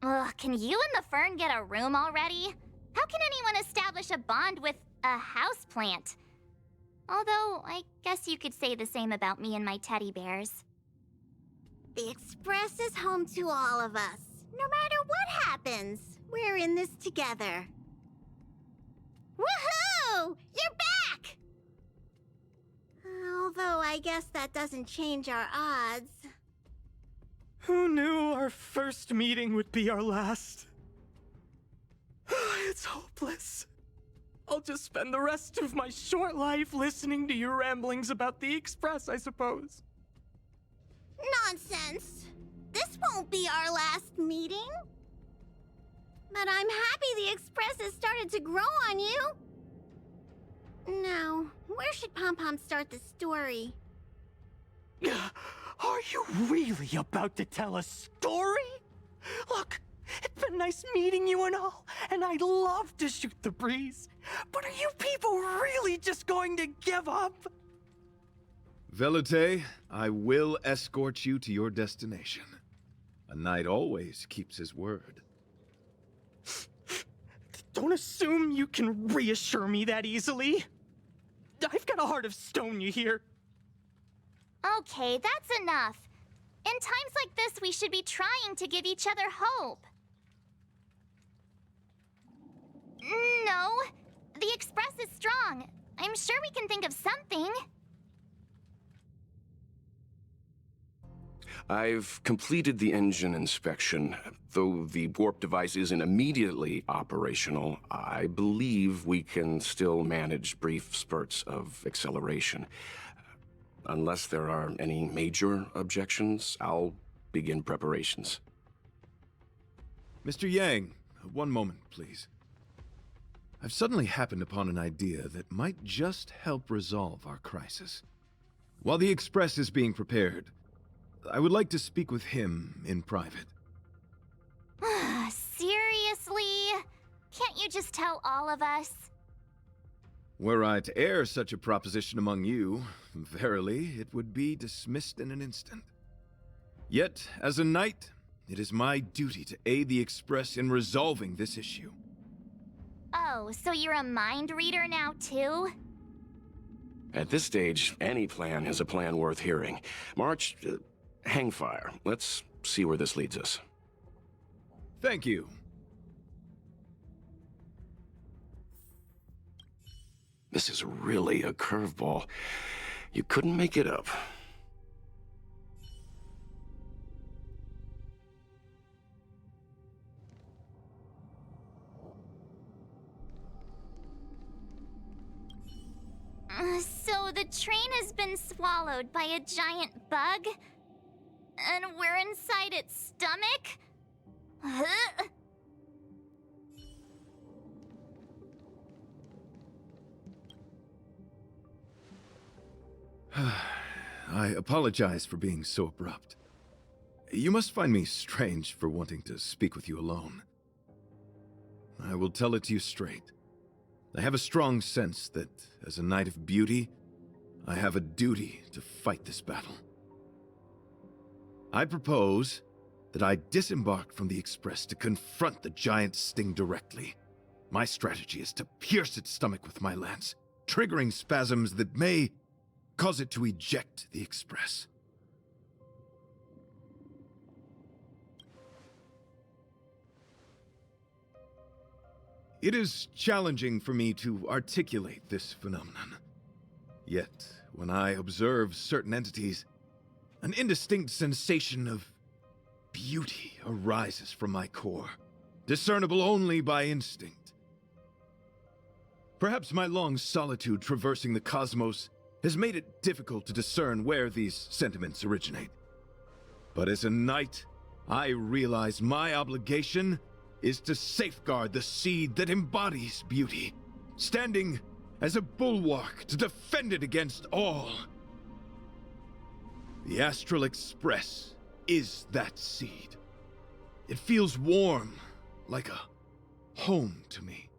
Ugh, can you and the Fern get a room already? How can anyone establish a bond with a houseplant? Although, I guess you could say the same about me and my teddy bears. The Express is home to all of us. No matter what happens, we're in this together. Woohoo! You're back! Although I guess that doesn't change our odds. Who knew our first meeting would be our last? It's hopeless. I'll just spend the rest of my short life listening to your ramblings about the Express, I suppose. Nonsense. This won't be our last meeting. But I'm happy the Express has started to grow on you. Now, where should Pom Pom start the story? Are you really about to tell a story? Look, it's been nice meeting you and all, and I'd love to shoot the breeze. But are you people really just going to give up? Velute, I will escort you to your destination. A knight always keeps his word. Don't assume you can reassure me that easily. I've got a heart of stone, you hear? Okay, that's enough. In times like this, we should be trying to give each other hope. No, the Express is strong. I'm sure we can think of something. I've completed the engine inspection. Though the warp device isn't immediately operational, I believe we can still manage brief spurts of acceleration. Unless there are any major objections, I'll begin preparations. Mr. Yang, one moment, please. I've suddenly happened upon an idea that might just help resolve our crisis. While the Express is being prepared, I would like to speak with him in private. Seriously? Can't you just tell all of us? Were I to air such a proposition among you, verily, it would be dismissed in an instant. Yet, as a knight, it is my duty to aid the Express in resolving this issue. Oh, so you're a mind reader now, too? At this stage, any plan is a plan worth hearing. March, hang fire. Let's see where this leads us. Thank you. This is really a curveball. You couldn't make it up. So the train has been swallowed by a giant bug? And we're inside its stomach? I apologize for being so abrupt. You must find me strange for wanting to speak with you alone. I will tell it to you straight. I have a strong sense that, as a knight of beauty, I have a duty to fight this battle. I propose that I disembark from the Express to confront the giant sting directly. My strategy is to pierce its stomach with my lance, triggering spasms that may cause it to eject the Express. It is challenging for me to articulate this phenomenon. Yet, when I observe certain entities, an indistinct sensation of beauty arises from my core, discernible only by instinct. Perhaps my long solitude traversing the cosmos has made it difficult to discern where these sentiments originate. But as a knight, I realize my obligation is to safeguard the seed that embodies beauty, standing as a bulwark to defend it against all. The Astral Express is that seed. It feels warm, like a home to me.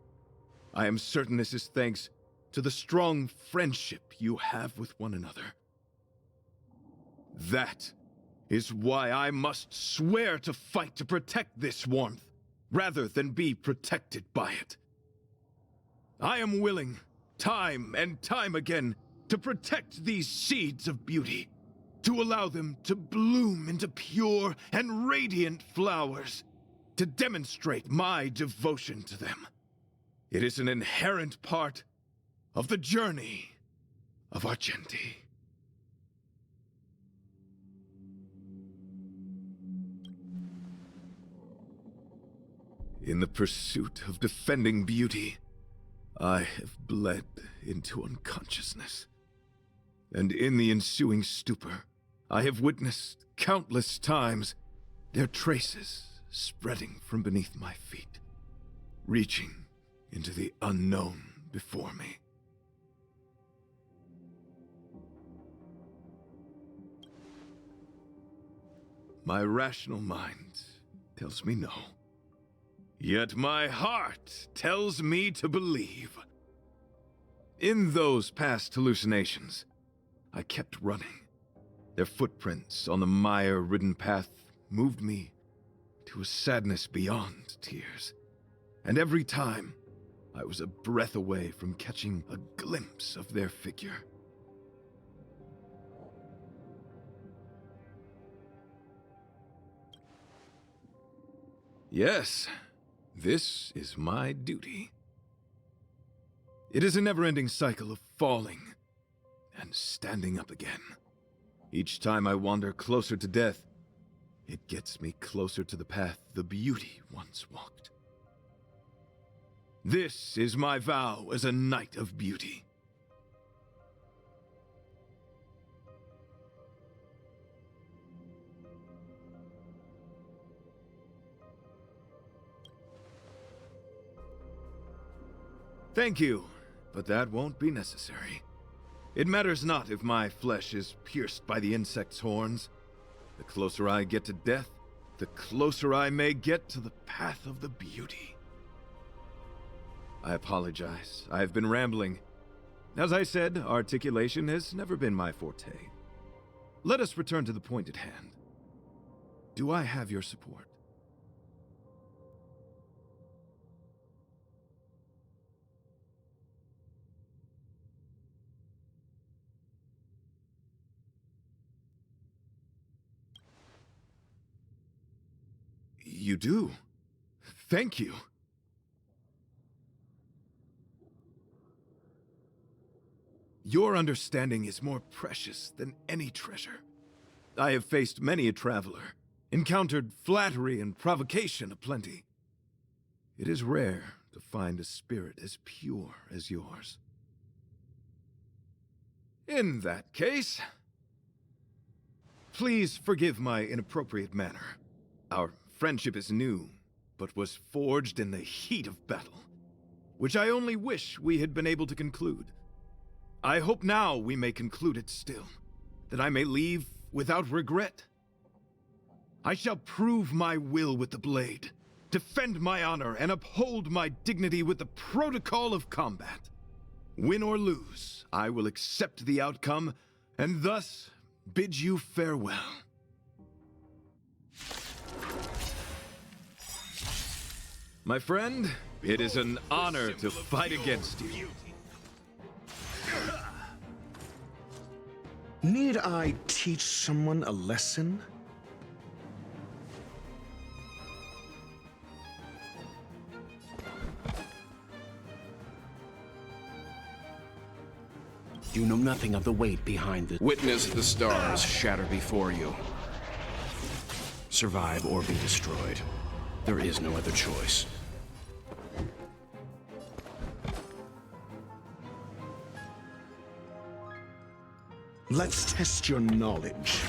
I am certain this is thanks to the strong friendship you have with one another. That is why I must swear to fight to protect this warmth, rather than be protected by it. I am willing, time and time again, to protect these seeds of beauty, to allow them to bloom into pure and radiant flowers, to demonstrate my devotion to them. It is an inherent part of the journey of Argenti. In the pursuit of defending beauty, I have bled into unconsciousness. And in the ensuing stupor, I have witnessed countless times their traces spreading from beneath my feet, reaching into the unknown before me. My rational mind tells me no. Yet my heart tells me to believe. In those past hallucinations, I kept running. Their footprints on the mire-ridden path moved me to a sadness beyond tears. And every time, I was a breath away from catching a glimpse of their figure. Yes, this is my duty. It is a never-ending cycle of falling and standing up again. Each time I wander closer to death, it gets me closer to the path the beauty once walked. This is my vow as a knight of beauty. Thank you, but that won't be necessary. It matters not if my flesh is pierced by the insect's horns. The closer I get to death, the closer I may get to the path of the beauty. I apologize. I have been rambling. As I said, articulation has never been my forte. Let us return to the point at hand. Do I have your support? You do. Thank you. Your understanding is more precious than any treasure. I have faced many a traveler, encountered flattery and provocation aplenty. It is rare to find a spirit as pure as yours. In that case, please forgive my inappropriate manner. Our friendship is new, but was forged in the heat of battle, which I only wish we had been able to conclude. I hope now we may conclude it still, that I may leave without regret. I shall prove my will with the blade, defend my honor, and uphold my dignity with the protocol of combat. Win or lose, I will accept the outcome, and thus bid you farewell. My friend, it is an honor to fight against you. Need I teach someone a lesson? You know nothing of the weight behind the... Witness the stars shatter before you. Survive or be destroyed. There is no other choice. Let's test your knowledge.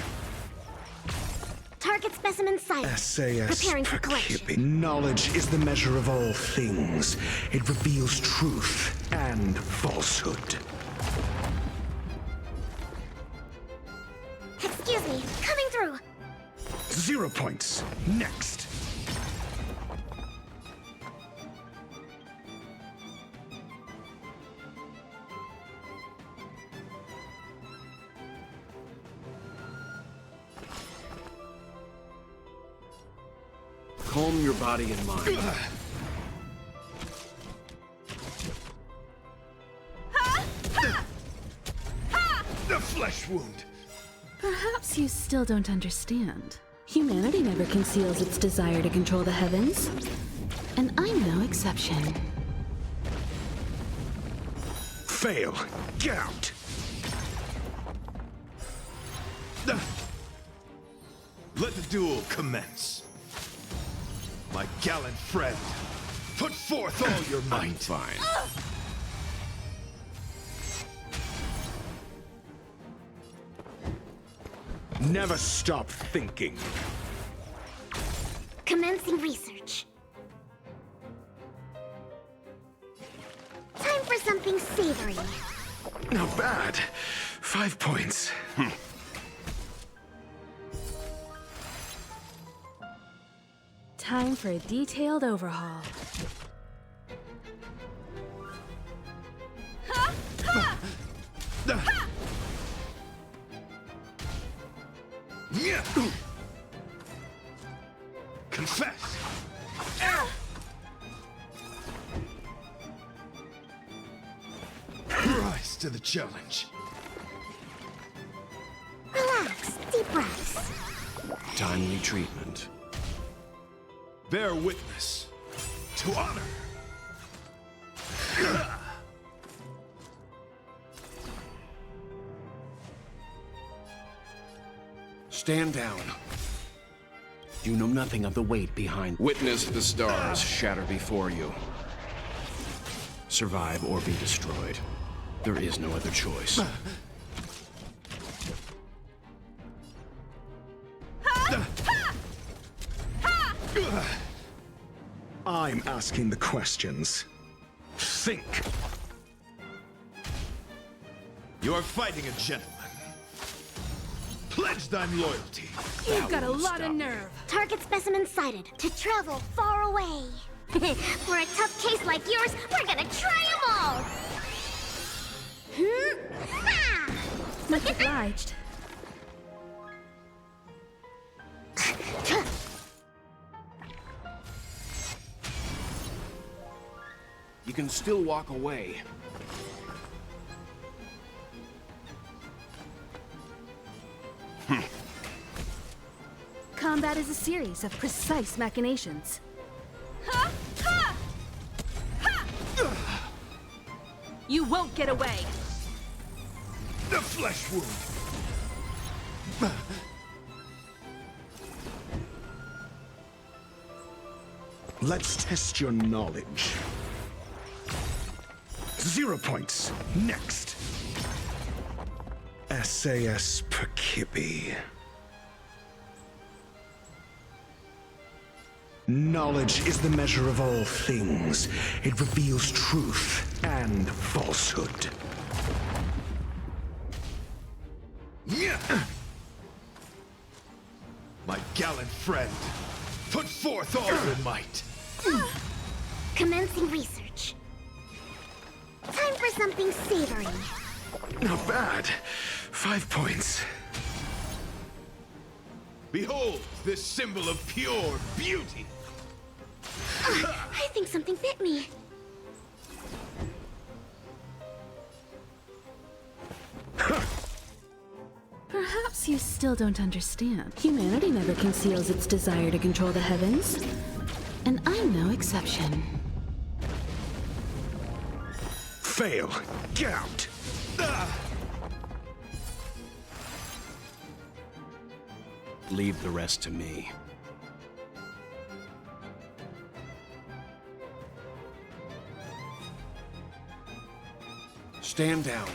Target specimen sighted. SAS Preparing for collection. Knowledge is the measure of all things. It reveals truth and falsehood. Excuse me, coming through. 0 points. Next. Calm your body and mind. The flesh wound! Perhaps you still don't understand. Humanity never conceals its desire to control the heavens. And I'm no exception. Fail. Get out. Let the duel commence. My gallant friend, Put forth all your I'm might. fine. Never stop thinking. Commencing research. Time for something savory. Not bad. 5 points. Time for a detailed overhaul. Confess. Rise to the challenge. Relax, deep breaths. Timely treatment. Bear witness to honor. Stand down. You know nothing of the weight behind. Witness the stars shatter before you. Survive or be destroyed. There is no other choice. I'm asking the questions. Think. You are fighting a gentleman. Pledge thine loyalty. You've got a won't lot stop of me. nerve. Target specimen sighted. To travel far away. For a tough case like yours, we're gonna try them all! Ha! Much obliged. You can still walk away. Combat is a series of precise machinations. You won't get away. The flesh wound. Let's test your knowledge. 0 points. Next. SAS Perkipi. Knowledge is the measure of all things. It reveals truth and falsehood. My gallant friend, put forth all your might. Commencing research. Time for something savory. Not bad. 5 points. Behold this symbol of pure beauty. I think something bit me. Perhaps you still don't understand. Humanity never conceals its desire to control the heavens. And I'm no exception. Fail. Get out. Leave the rest to me. Stand down.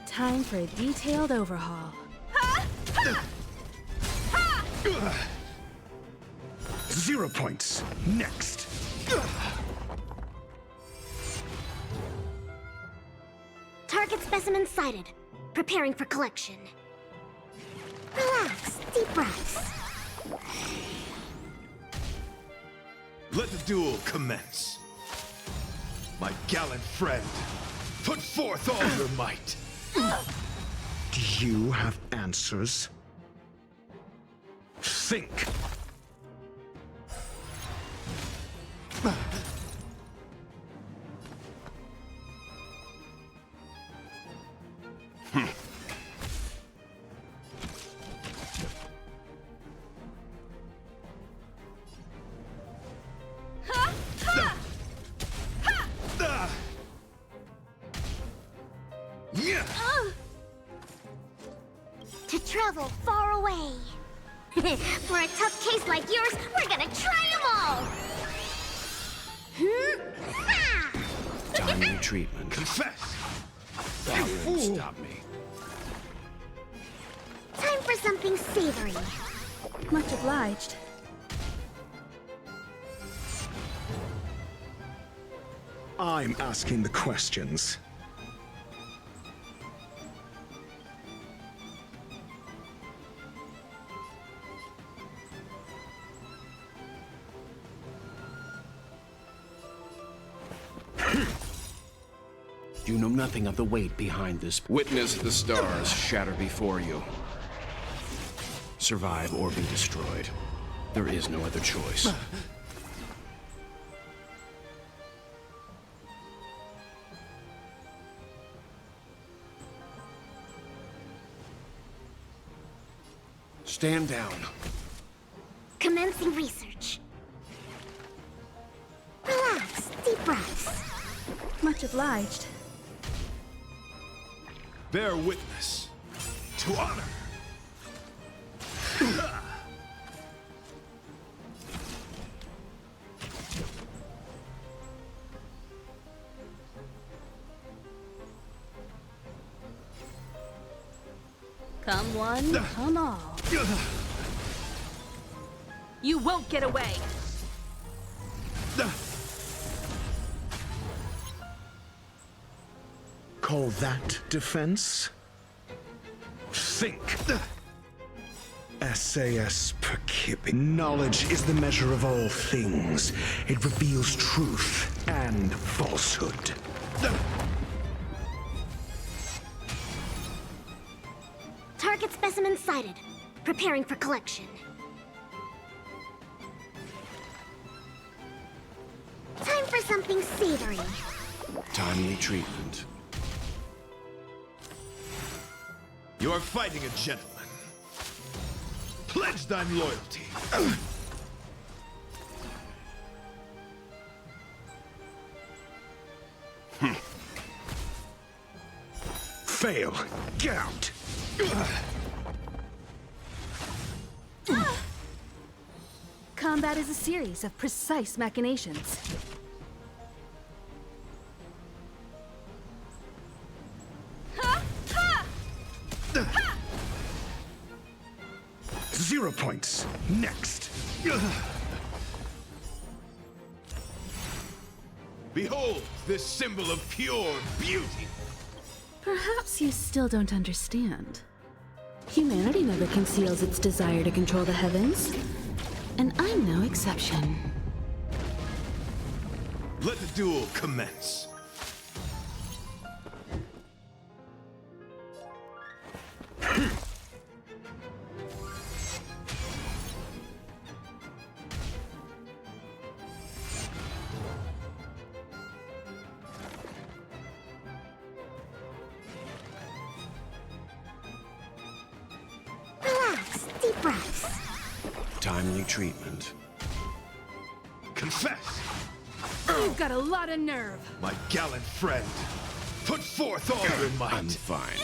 Time for a detailed overhaul. 0 points. Next. Target specimen sighted. Preparing for collection. Relax, deep breaths. Let the duel commence. My gallant friend, put forth all your might. Do you have answers? Think. To travel far away. For a tough case like yours, we're gonna try them all! Timely treatment. Confess! That won't stop me. Time for something savory. Much obliged. I'm asking the questions. You know nothing of the weight behind this. Witness the stars shatter before you. Survive or be destroyed. There is no other choice. Stand down. Commencing research. Relax, deep breaths. Much obliged. Bear witness to honor. Come one, come all. You won't get away! Call that defense? Think. SAS per Kippy. Knowledge is the measure of all things. It reveals truth and falsehood. Target specimen sighted. Preparing for collection. Time for something savory. Timely treatment. You are fighting a gentleman. Pledge thine loyalty. Fail. Get out. Combat is a series of precise machinations. 0 points. Next. Behold this symbol of pure beauty. Perhaps you still don't understand. Humanity never conceals its desire to control the heavens. And I'm no exception. Let the duel commence. Relax, deep breaths. Timely treatment. Confess, You've got a lot of nerve. my gallant friend. Put forth all your might. I'm fine.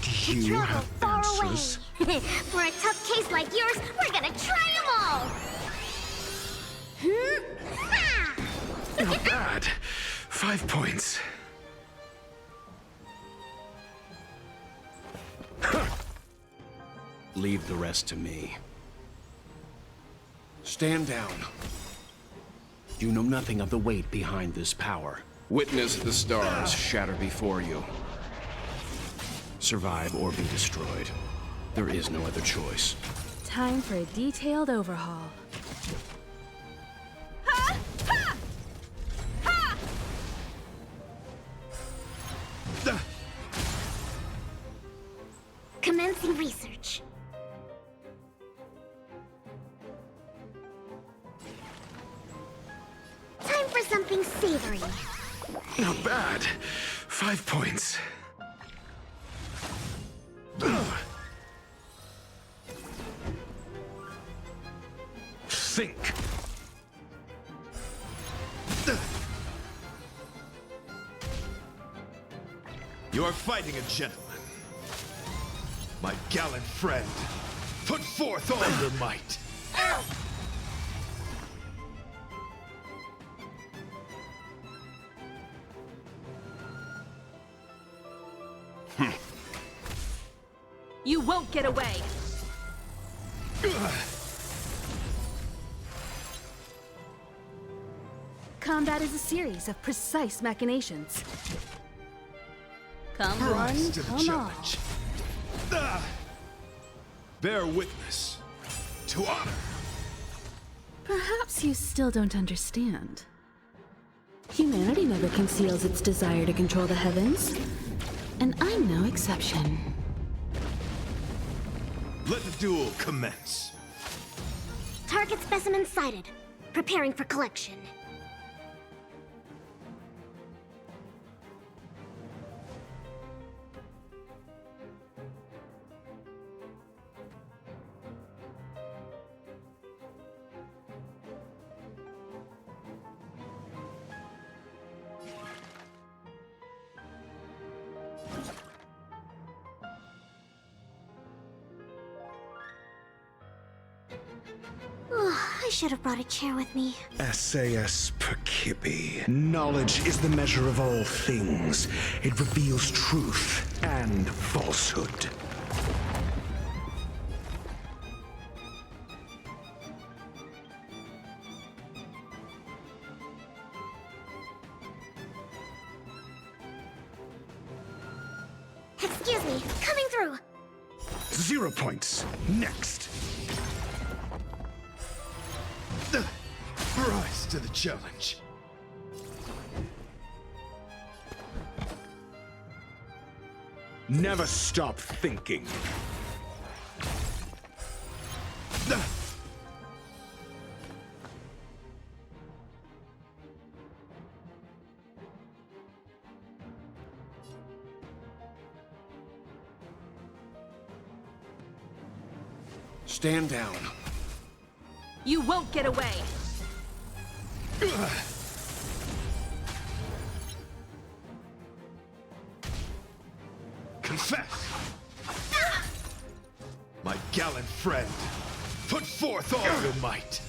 Do you Travel have far answers? away. For a tough case like yours, we're gonna try them all. Not bad. 5 points. Leave the rest to me. Stand down. You know nothing of the weight behind this power. Witness the stars shatter before you. Survive or be destroyed. There is no other choice. Time for a detailed overhaul. Commencing research. Time for something savory. Not bad. 5 points. Think. You are fighting a gentleman. My gallant friend. Put forth all your might. You won't get away! Combat is a series of precise machinations. Come one, Rise to the come all. challenge. Bear witness to honor. Perhaps you still don't understand. Humanity never conceals its desire to control the heavens, and I'm no exception. Let the duel commence. Target specimen sighted. Preparing for collection. I should have brought a chair with me. SAS Percipi. Knowledge is the measure of all things. It reveals truth and falsehood. Excuse me, coming through. 0 points. Next. Rise to the challenge. Never stop thinking. Stand down. You won't get away! Confess! My gallant friend, put forth all your might.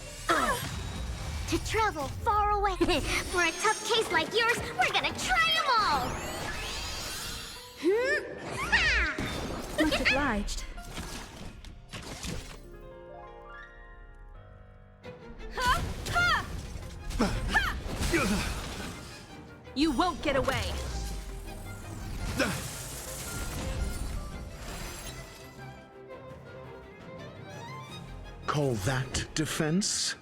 To travel far away. For a tough case like yours, we're gonna try them all! Much obliged. You won't get away! Call that defense?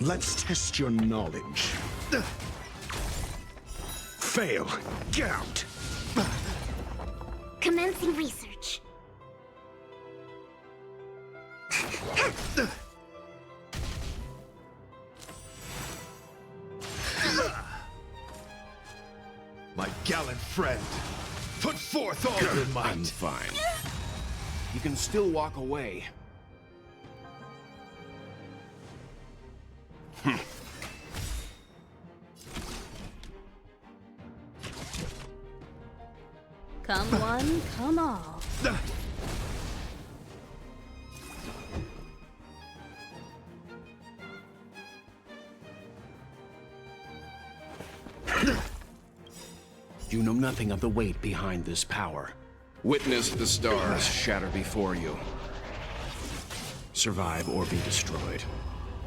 Let's test your knowledge. Fail. Get out. Commencing research. My gallant friend, put forth all your might. I'm fine. You can still walk away. Come one, come all. You know nothing of the weight behind this power. Witness the stars shatter before you. Survive or be destroyed.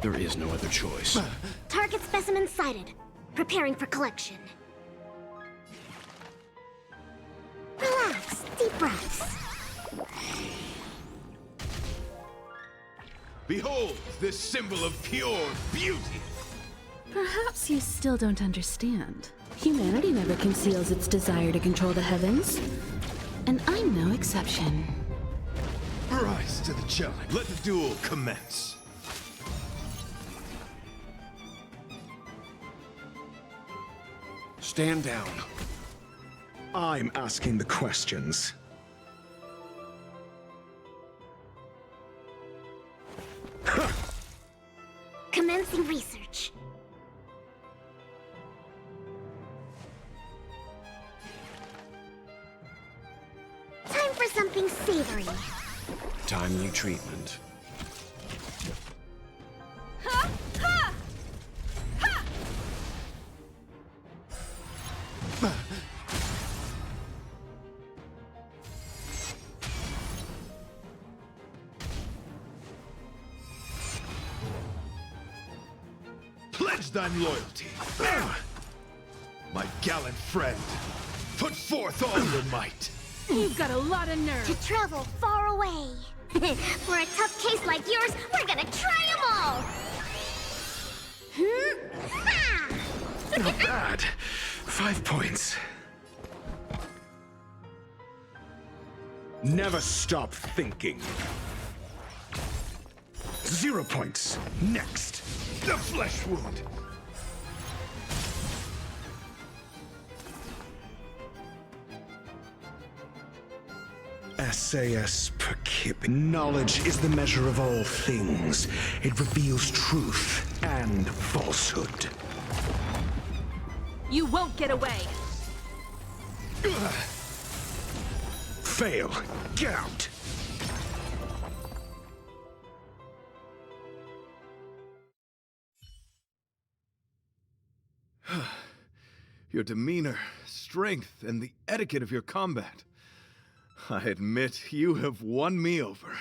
There is no other choice. Target specimen sighted. Preparing for collection. Relax. Deep breaths. Behold this symbol of pure beauty. Perhaps you still don't understand. Humanity never conceals its desire to control the heavens, and I'm no exception. Rise to the challenge. Let the duel commence. Stand down. I'm asking the questions. Commencing research. Time for something savory. Timely treatment. Pledge thine loyalty. My gallant friend, put forth all your might. You've got a lot of nerve. To travel far away. For a tough case like yours, we're gonna try them all! Not bad. 5 points. Never stop thinking. 0 points. Next. The flesh wound. SAS per kip. Knowledge is the measure of all things. It reveals truth and falsehood. You won't get away. Fail. Get out. Your demeanor, strength, and the etiquette of your combat. I admit you have won me over.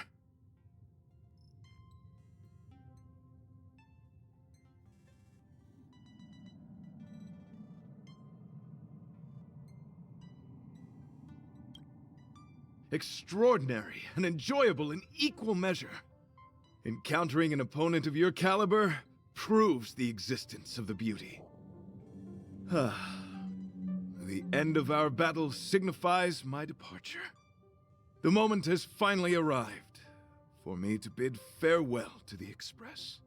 Extraordinary and enjoyable in equal measure. Encountering an opponent of your caliber proves the existence of the beauty. The end of our battle signifies my departure. The moment has finally arrived for me to bid farewell to the Express.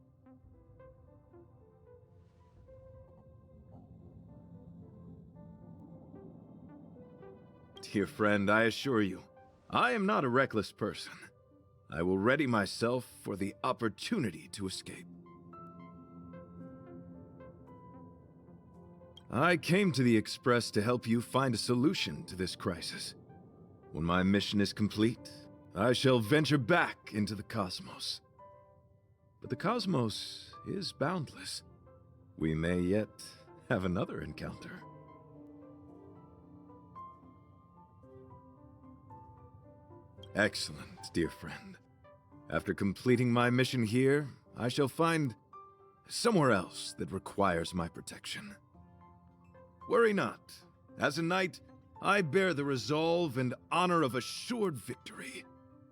Dear friend, I assure you, I am not a reckless person. I will ready myself for the opportunity to escape. I came to the Express to help you find a solution to this crisis. When my mission is complete, I shall venture back into the cosmos. But the cosmos is boundless. We may yet have another encounter. Excellent, dear friend. After completing my mission here, I shall find somewhere else that requires my protection. Worry not. As a knight, I bear the resolve and honor of assured victory.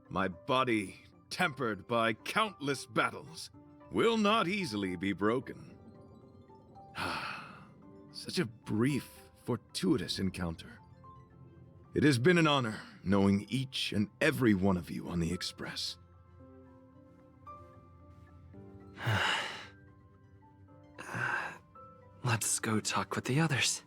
My body, tempered by countless battles, will not easily be broken. Such a brief, fortuitous encounter. It has been an honor knowing each and every one of you on the Express. Let's go talk with the others.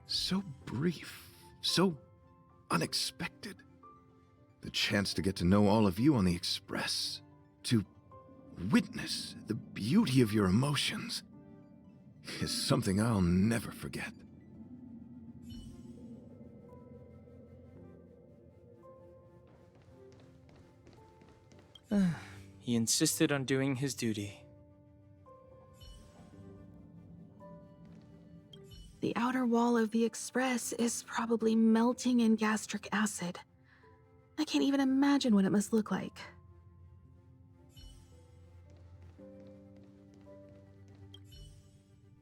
So brief, so unexpected. The chance to get to know all of you on the Express, to witness the beauty of your emotions, is something I'll never forget. He insisted on doing his duty. The outer wall of the Express is probably melting in gastric acid. I can't even imagine what it must look like.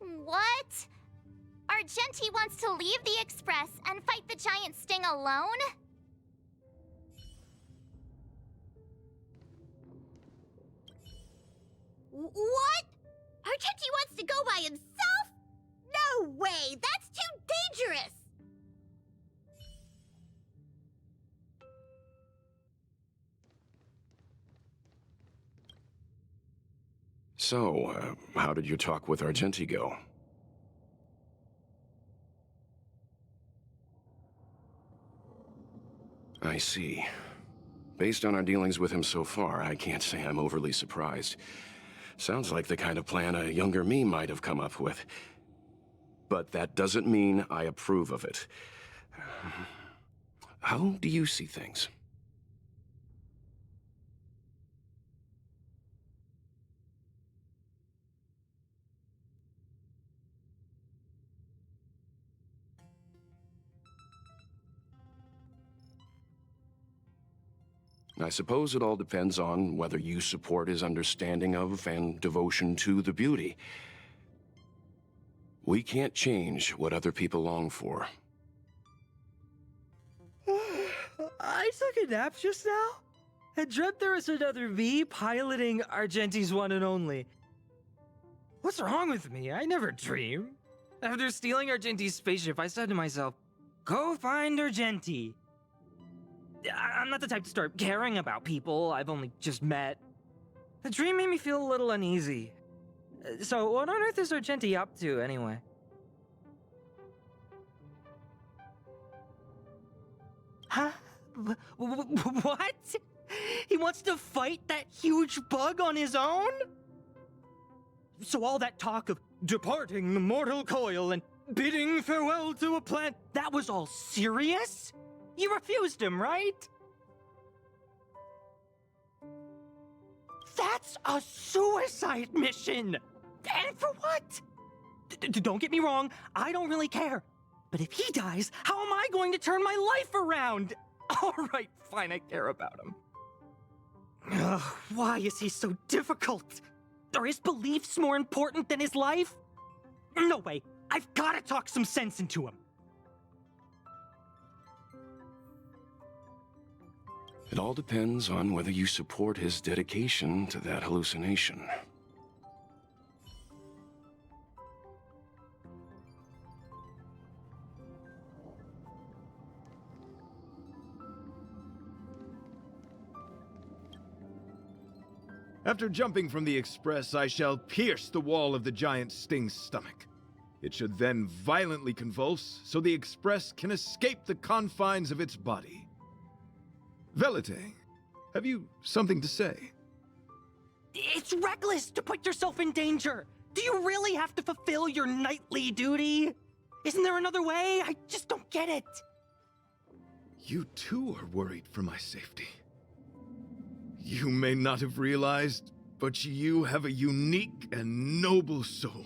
What? Argenti wants to leave the Express and fight the giant Sting alone? What? Argenti wants to go by himself? No way! That's too dangerous! So, how did your talk with Argenti go? I see. Based on our dealings with him so far, I can't say I'm overly surprised. Sounds like the kind of plan a younger me might have come up with. But that doesn't mean I approve of it. How do you see things? I suppose it all depends on whether you support his understanding of and devotion to the beauty. We can't change what other people long for. I took a nap just now. I dreamt there was another me piloting Argenti's one and only. What's wrong with me? I never dream. After stealing Argenti's spaceship, I said to myself, go find Argenti. I'm not the type to start caring about people I've only just met. The dream made me feel a little uneasy. So what on earth is Argenti up to, anyway? Huh? What? He wants to fight that huge bug on his own? So all that talk of departing the mortal coil and bidding farewell to a plant, that was all serious? You refused him, right? That's a suicide mission! And for what? Don't get me wrong, I don't really care. But if he dies, how am I going to turn my life around? Alright, fine, I care about him. Ugh, why is he so difficult? Are his beliefs more important than his life? No way, I've gotta talk some sense into him. It all depends on whether you support his dedication to that hallucination. After jumping from the Express, I shall pierce the wall of the giant Sting's stomach. It should then violently convulse, so the Express can escape the confines of its body. Velite, have you something to say? It's reckless to put yourself in danger! Do you really have to fulfill your knightly duty? Isn't there another way? I just don't get it. You too are worried for my safety. You may not have realized, but you have a unique and noble soul.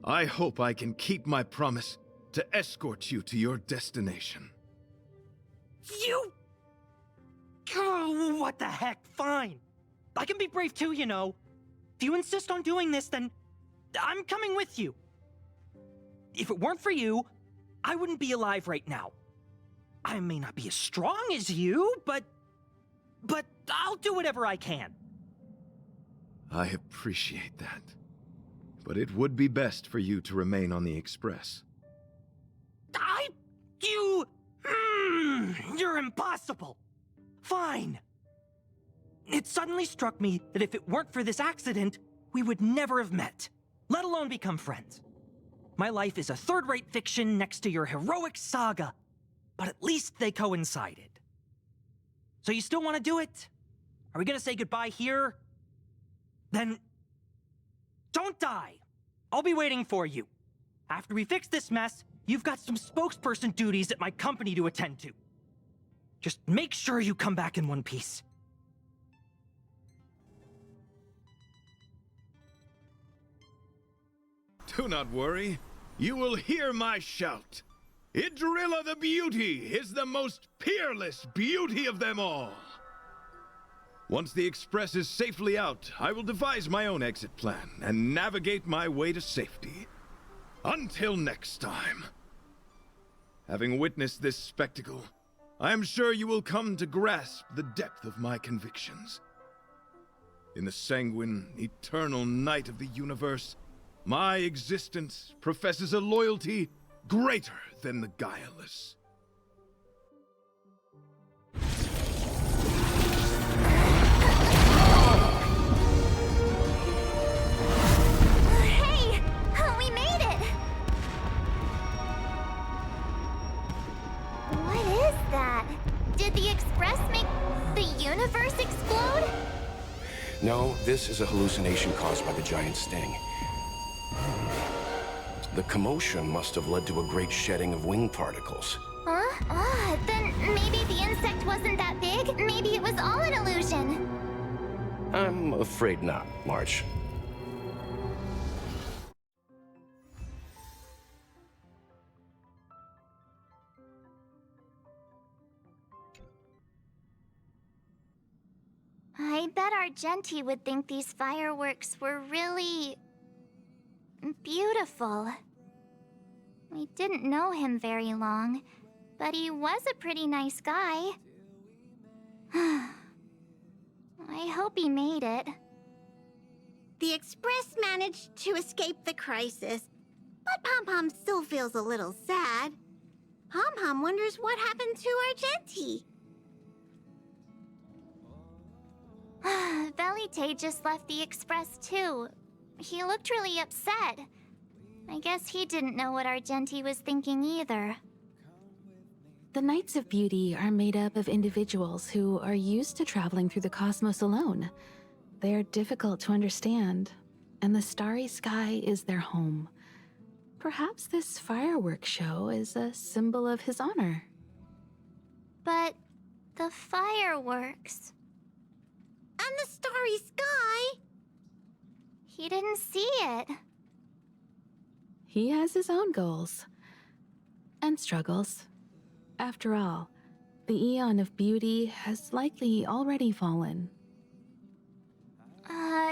I hope I can keep my promise to escort you to your destination. You... Oh, what the heck, fine. I can be brave too, you know. If you insist on doing this, then I'm coming with you. If it weren't for you, I wouldn't be alive right now. I may not be as strong as you, but I'll do whatever I can. I appreciate that. But it would be best for you to remain on the Express. You're impossible. Fine. It suddenly struck me that if it weren't for this accident, we would never have met, let alone become friends. My life is a third-rate fiction next to your heroic saga, but at least they coincided. So you still want to do it? Are we gonna say goodbye here? Then don't die. I'll be waiting for you. After we fix this mess, you've got some spokesperson duties at my company to attend to. Just make sure you come back in one piece. Do not worry. You will hear my shout. Idrilla the Beauty is the most peerless beauty of them all. Once the Express is safely out, I will devise my own exit plan and navigate my way to safety. Until next time. Having witnessed this spectacle, I am sure you will come to grasp the depth of my convictions. In the sanguine, eternal night of the universe, my existence professes a loyalty greater than the guileless. Hey! We made it! What is that? Did the Express make the universe explode? No, this is a hallucination caused by the giant sting. The commotion must have led to a great shedding of wing particles. Huh? Then maybe the insect wasn't that big? Maybe it was all an illusion. I'm afraid not, March. I bet Argenti would think these fireworks were really... beautiful. We didn't know him very long, but he was a pretty nice guy. I hope he made it. The Express managed to escape the crisis, but Pom-Pom still feels a little sad. Pom-Pom wonders what happened to Argenti. Velite just left the Express too. He looked really upset. I guess he didn't know what Argenti was thinking either. The Knights of Beauty are made up of individuals who are used to traveling through the cosmos alone. They're difficult to understand, and the starry sky is their home. Perhaps this fireworks show is a symbol of his honor. But the fireworks... And the starry sky! He didn't see it. He has his own goals. And struggles. After all, the Eon of Beauty has likely already fallen.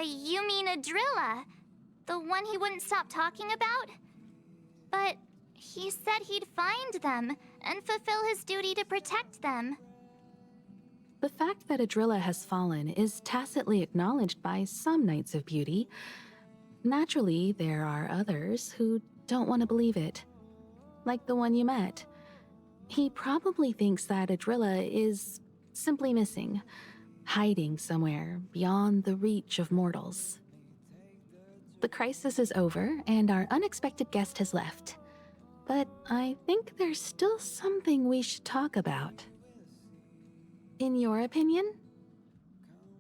You mean Adrilla? The one he wouldn't stop talking about? But he said he'd find them and fulfill his duty to protect them. The fact that Adrilla has fallen is tacitly acknowledged by some Knights of Beauty. Naturally, there are others who don't want to believe it. Like the one you met. He probably thinks that Adrilla is simply missing, hiding somewhere beyond the reach of mortals. The crisis is over, and our unexpected guest has left. But I think there's still something we should talk about. In your opinion,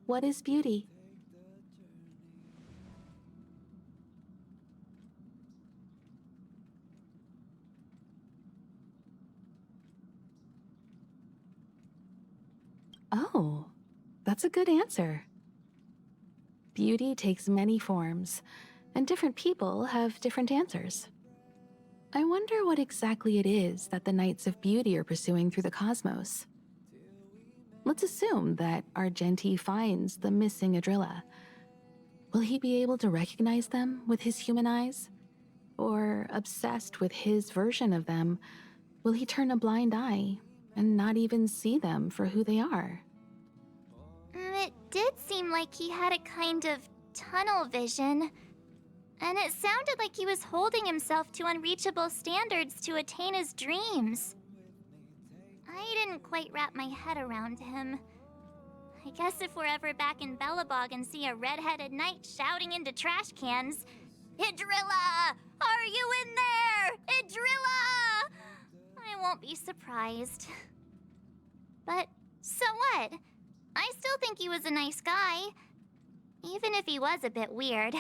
what is beauty? Oh, that's a good answer. Beauty takes many forms, and different people have different answers. I wonder what exactly it is that the Knights of Beauty are pursuing through the cosmos. Let's assume that Argenti finds the missing Adrilla. Will he be able to recognize them with his human eyes? Or, obsessed with his version of them, will he turn a blind eye and not even see them for who they are? It did seem like he had a kind of tunnel vision. And it sounded like he was holding himself to unreachable standards to attain his dreams. I didn't quite wrap my head around him. I guess if we're ever back in Belobog and see a red-headed knight shouting into trash cans, "Idrilla! Are you in there? Idrilla!" I won't be surprised. But so what? I still think he was a nice guy. Even if he was a bit weird.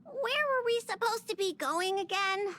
Where were we supposed to be going again?